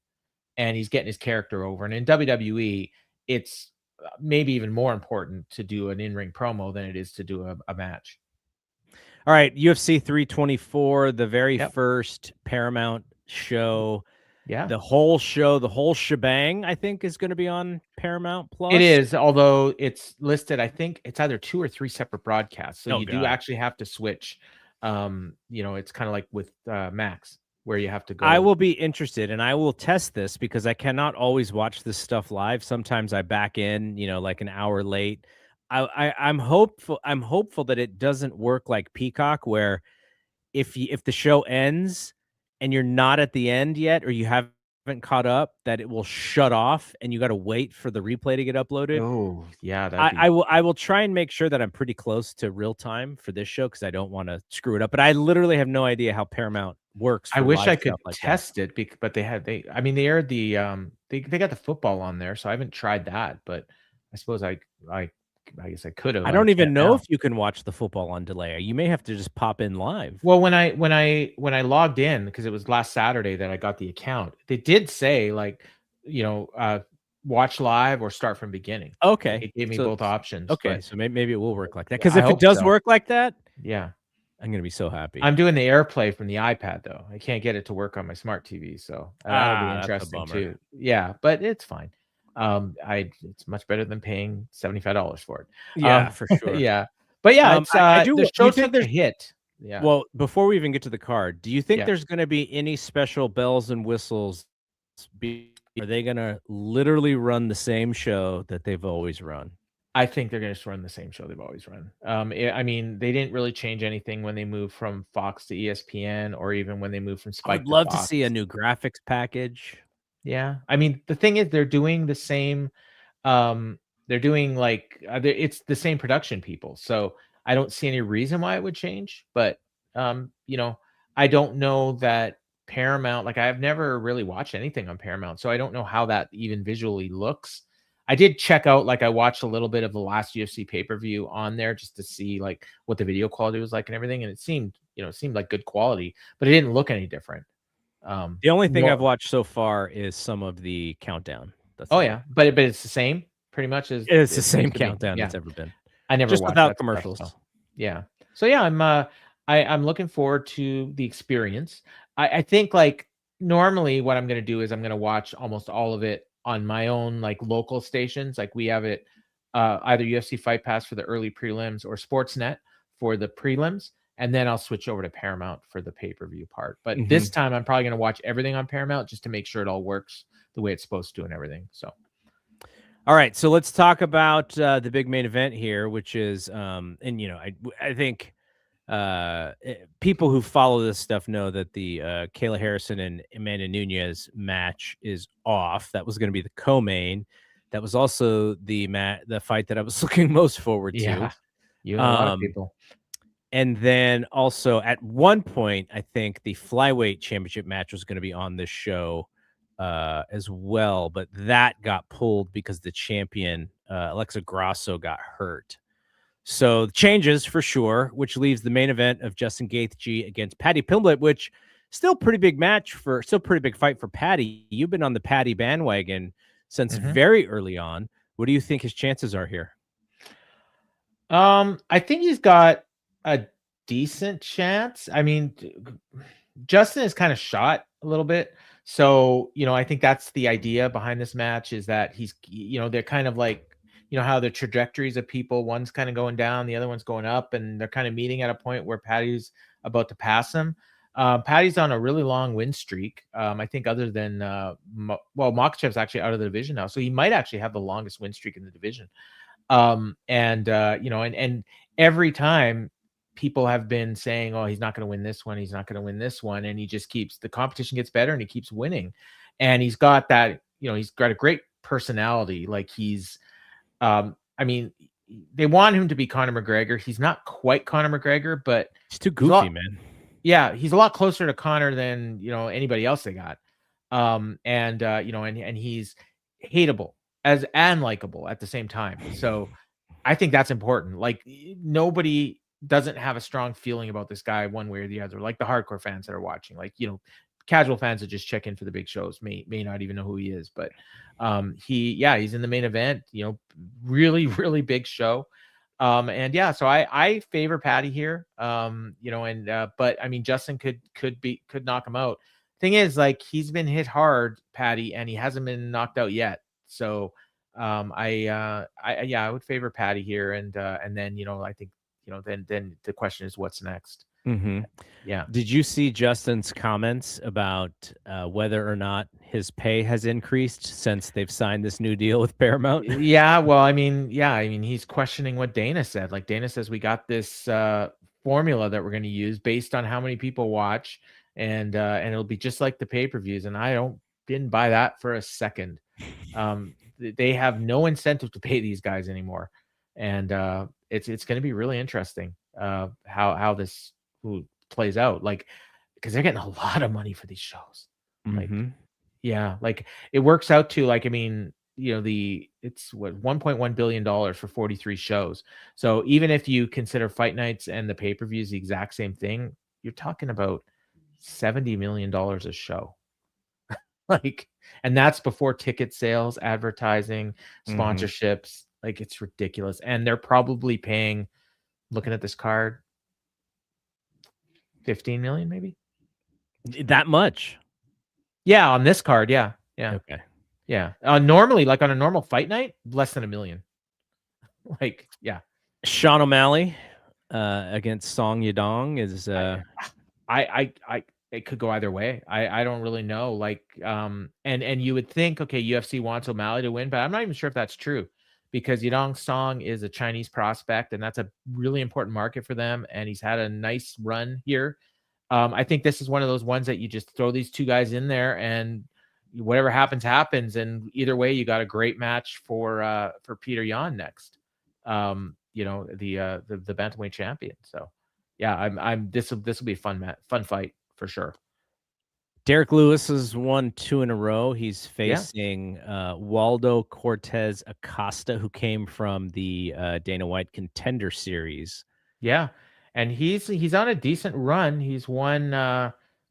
S2: and he's getting his character over. And in WWE, it's maybe even more important to do an in-ring promo than it is to do a match.
S1: All right, UFC 324, the very
S2: Yep.
S1: first Paramount show.
S2: Yeah.
S1: The whole show, the whole shebang, I think, is going to be on Paramount Plus.
S2: It is, although it's listed, I think it's either 2 or 3 separate broadcasts. So you do actually have to switch. It's kind of like with Max, where you have to go.
S1: I will be interested, and I will test this because I cannot always watch this stuff live. Sometimes I back in, like an hour late. I'm hopeful. I'm hopeful that it doesn't work like Peacock, where if the show ends and you're not at the end yet, or you haven't caught up, that it will shut off and you got to wait for the replay to get uploaded.
S2: Oh, yeah.
S1: I will try and make sure that I'm pretty close to real time for this show because I don't want to screw it up. But I literally have no idea how Paramount works.
S2: I wish I could test it, but they aired the they got the football on there, so I haven't tried that. But I suppose I guess I could have.
S1: I don't even know if you can watch the football on delay. You may have to just pop in live.
S2: Well, when I logged in, because it was last Saturday that I got the account, they did say watch live or start from beginning.
S1: Okay,
S2: it gave me both options.
S1: Okay, so maybe it will work like that. Because if it does work like that,
S2: yeah,
S1: I'm gonna be so happy.
S2: I'm doing the AirPlay from the iPad though. I can't get it to work on my smart TV, so that'll be interesting too. Yeah, but it's fine. It's much better than paying $75 for it.
S1: Yeah, for sure.
S2: Yeah, but yeah, it's the show took a hit. Yeah.
S1: Well, before we even get to the card, do you think there's going to be any special bells and whistles? Are they going to literally run the same show that they've always run?
S2: I think they're going to run the same show they've always run. I mean, they didn't really change anything when they moved from Fox to ESPN, or even when they moved from Spike.
S1: I'd love to see a new graphics package.
S2: Yeah, I mean, the thing is, they're doing the same. They're doing it's the same production people, so I don't see any reason why it would change. But I don't know that Paramount. I've never really watched anything on Paramount, so I don't know how that even visually looks. I did check out, I watched a little bit of the last UFC pay-per-view on there just to see what the video quality was like and everything, and it seemed like good quality, but it didn't look any different.
S1: The only thing I've watched so far is some of the countdown.
S2: Yeah, but it's the same pretty much as
S1: it's the same countdown that's ever been.
S2: I never
S1: just
S2: watched
S1: without commercials.
S2: Stuff, so. Yeah, so yeah, I'm looking forward to the experience. I think normally what I'm going to do is I'm going to watch almost all of it on my own local stations. We have it either UFC Fight Pass for the early prelims or Sportsnet for the prelims, and then I'll switch over to Paramount for the pay-per-view part. But this time I'm probably going to watch everything on Paramount just to make sure it all works the way it's supposed to and everything. So
S1: all right, so let's talk about the big main event here, which is I think people who follow this stuff know that the Kayla Harrison and Amanda Nunes match is off. That was going to be the co-main. That was also the fight that I was looking most forward to.
S2: Yeah, you and a lot of people.
S1: And then also at one point, I think the flyweight championship match was going to be on this show as well, but that got pulled because the champion Alexa Grasso got hurt. So changes for sure, which leaves the main event of Justin Gaethje against Paddy Pimblett, which still pretty big fight for Paddy. You've been on the Paddy bandwagon since very early on. What do you think his chances are here?
S2: I think he's got a decent chance. I mean, Justin is kind of shot a little bit. So, I think that's the idea behind this match, is that he's, they're kind of how the trajectories of people, one's kind of going down, the other one's going up, and they're kind of meeting at a point where Paddy's about to pass him. Paddy's on a really long win streak. I think other than, Makhachev's actually out of the division now, so he might actually have the longest win streak in the division. And every time people have been saying, oh, he's not going to win this one, he's not going to win this one, and he just keeps, the competition gets better and he keeps winning. And he's got that, he's got a great personality. He's, they want him to be Conor McGregor. He's not quite Conor McGregor, but
S1: he's too goofy, man.
S2: Yeah, he's a lot closer to Conor than anybody else they got. And he's hateable and likable at the same time. So I think that's important. Like, nobody doesn't have a strong feeling about this guy one way or the other. Like the hardcore fans that are watching, like, casual fans that just check in for the big shows may not even know who he is. But he's in the main event. Really really big show. So I favor Paddy here. But I mean, Justin could knock him out. Thing is, like, he's been hit hard, Paddy, and he hasn't been knocked out yet. So I would favor Paddy here, and then I think then the question is what's next.
S1: Mm-hmm.
S2: Yeah.
S1: Did you see Justin's comments about whether or not his pay has increased since they've signed this new deal with Paramount?
S2: Yeah. Well, I mean, he's questioning what Dana said. Like, Dana says, we got this formula that we're going to use based on how many people watch, and it'll be just like the pay-per-views. And I didn't buy that for a second. They have no incentive to pay these guys anymore, and it's going to be really interesting how this plays out. Like, because they're getting a lot of money for these shows.
S1: Mm-hmm.
S2: Like it works out to, like, I mean, it's what, $1.1 billion for 43 shows. So even if you consider fight nights and the pay-per-views the exact same thing, you're talking about $70 million a show. Like, and that's before ticket sales, advertising, sponsorships. Like, it's ridiculous. And they're probably paying, looking at this card, 15 million, maybe.
S1: That much?
S2: Yeah, on this card, yeah.
S1: Okay.
S2: Yeah. Normally, like on a normal fight night, less than $1 million. Like, yeah.
S1: Sean O'Malley against Song Yadong is
S2: it could go either way. I don't really know. Like, and you would think, okay, UFC wants O'Malley to win, but I'm not even sure if that's true, because Yadong Song is a Chinese prospect, and that's a really important market for them. And he's had a nice run here. I think this is one of those ones that you just throw these two guys in there, and whatever happens, happens. And either way, you got a great match for Peter Yan next. The bantamweight champion. So yeah, this will be a fun fight for sure.
S1: Derek Lewis has won 2 in a row. He's facing Waldo Cortez Acosta, who came from the Dana White Contender Series.
S2: Yeah, and he's on a decent run. He's won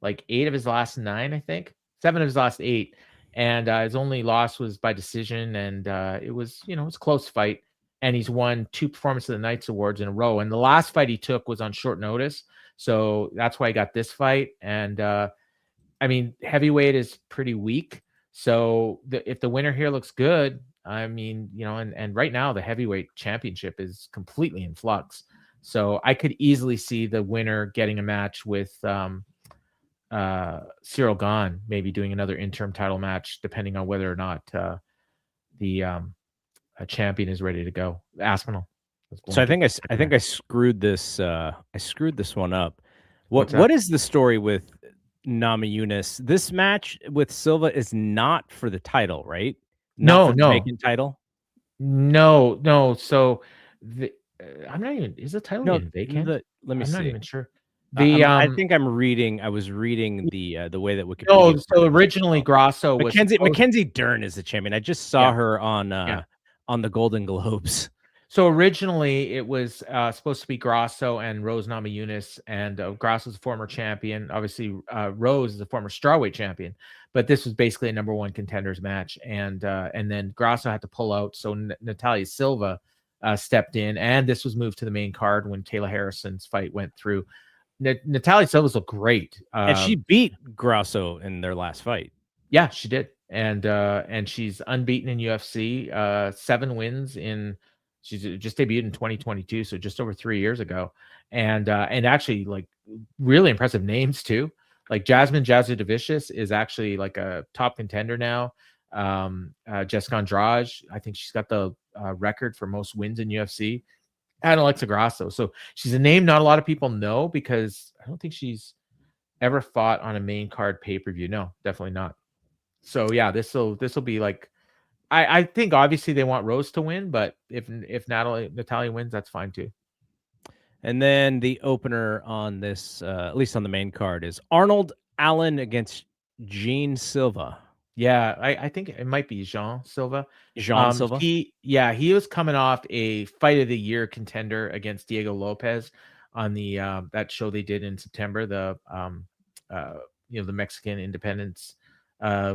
S2: like 8 of his last 9, I think, 7 of his last 8, and his only loss was by decision, and it was a close fight. And he's won 2 Performance of the Nights awards in a row. And the last fight he took was on short notice, so that's why he got this fight. And I mean, heavyweight is pretty weak. So if the winner here looks good, I mean, and right now the heavyweight championship is completely in flux. So I could easily see the winner getting a match with Cyril Gahn, maybe doing another interim title match, depending on whether or not the champion is ready to go. Aspinall.
S1: So I think I screwed this. I screwed this one up. What is the story with Namajunas? This match with Silva is not for the title, right? Not for the vacant title.
S2: No. So I'm not even. Is the title getting vacant?
S1: Let me see.
S2: I'm not even sure.
S1: I think I was reading the way that Wikipedia.
S2: No, so originally Grasso was
S1: Mackenzie Dern is the champion. I just saw her on the Golden Globes.
S2: So originally it was supposed to be Grasso and Rose Namajunas, and Grasso's a former champion. Obviously, Rose is a former strawweight champion, but this was basically a number 1 contenders match, and then Grasso had to pull out, so Natalia Silva stepped in, and this was moved to the main card when Kayla Harrison's fight went through. Natalia Silva's look great,
S1: and she beat Grasso in their last fight.
S2: Yeah, she did, and she's unbeaten in UFC, 7 wins in. She's just debuted in 2022, so just over 3 years ago, and actually, like, really impressive names too. Like Jasmine Jasudavicius is actually like a top contender now. Jessica Andrade, I think she's got the record for most wins in UFC, and Alexa Grasso. So she's a name not a lot of people know, because I don't think she's ever fought on a main card pay-per-view. No, definitely not. So yeah, this will be like. I think obviously they want Rose to win, but if Natalia wins, that's fine too.
S1: And then the opener on this, at least on the main card, is Arnold Allen against Gene Silva.
S2: Yeah, I think it might be Jean Silva.
S1: Jean Silva.
S2: He was coming off a fight of the year contender against Diego Lopez on the that show they did in September, the the Mexican Independence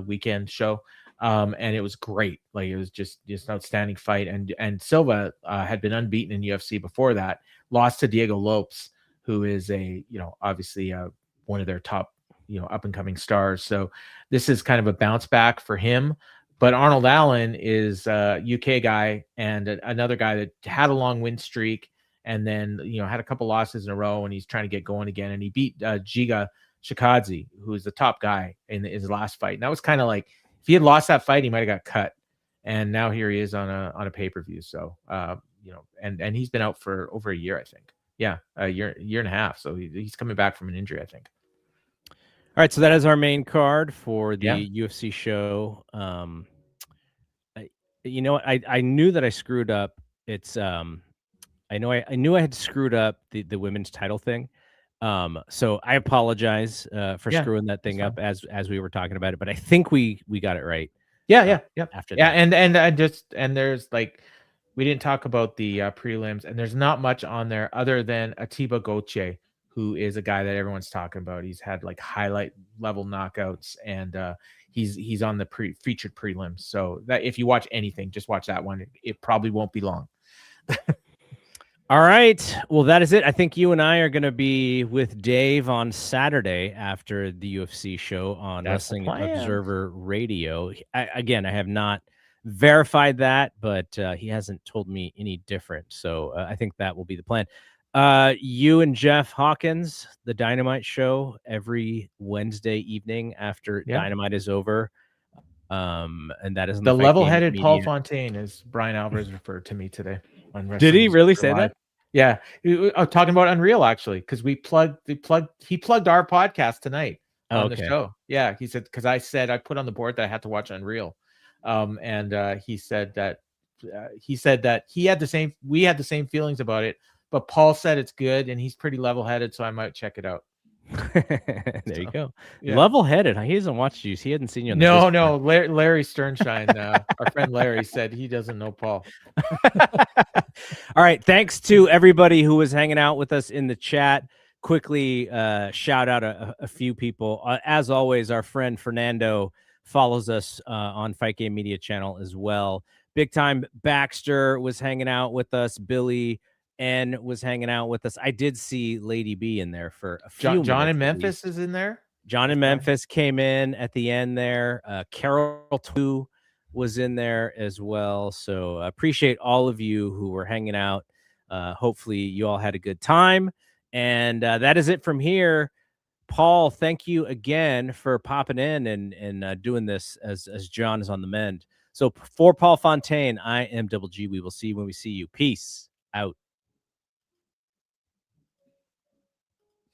S2: weekend show. And it was great. Like, it was just an outstanding fight. And Silva had been unbeaten in UFC before that, lost to Diego Lopes, who is obviously one of their top up and coming stars. So this is kind of a bounce back for him. But Arnold Allen is a UK guy and another guy that had a long win streak and then had a couple losses in a row, and he's trying to get going again. And he beat Giga Shikadze, who is the top guy in his last fight. And that was kind of like, if he had lost that fight, he might have got cut. And now here he is on a pay-per-view. So and he's been out for over a year, I think. Yeah, a year and a half. So he's coming back from an injury, I think.
S1: All right, so that is our main card for the UFC show. I knew that I screwed up. It's I knew I had screwed up the women's title thing. So I apologize for screwing that thing up as we were talking about it, but I think we got it right.
S2: After that. And there's like, we didn't talk about the prelims, and there's not much on there other than Atiba Gaethje, who is a guy that everyone's talking about. He's had like highlight level knockouts, and he's on the featured prelims. So that if you watch anything, just watch that one. It probably won't be long.
S1: All right. Well, that is it. I think you and I are going to be with Dave on Saturday after the UFC show on Wrestling Observer Radio. I have not verified that, but he hasn't told me any different. So I think that will be the plan. You and Jeff Hawkins, the Dynamite show every Wednesday evening after Dynamite is over. And that is
S2: the level-headed Paul Fontaine, as Brian Alvarez referred to me today.
S1: Did he really say that?
S2: Yeah, talking about Unreal, actually, because he plugged our podcast tonight on the show. Yeah, he said, because I said I put on the board that I had to watch Unreal, and he said that we had the same feelings about it, but Paul said it's good and he's pretty level-headed, so I might check it out.
S1: There you go. Yeah. Level-headed. He hasn't watched you. He hadn't seen you.
S2: No. Larry Sternshine, our friend Larry, said he doesn't know Paul.
S1: All right. Thanks to everybody who was hanging out with us in the chat. Quickly shout out a few people. As always, our friend Fernando follows us on Fight Game Media channel as well. Big Time Baxter was hanging out with us. Billy N was hanging out with us. I did see Lady B in there for a few minutes.
S2: John in Memphis is in there.
S1: John in Memphis came in at the end there. Carol 2 was in there as well. So appreciate all of you who were hanging out. Hopefully you all had a good time. And that is it from here. Paul, thank you again for popping in and doing this as John is on the mend. So for Paul Fontaine, I am Double G. We will see you when we see you. Peace out.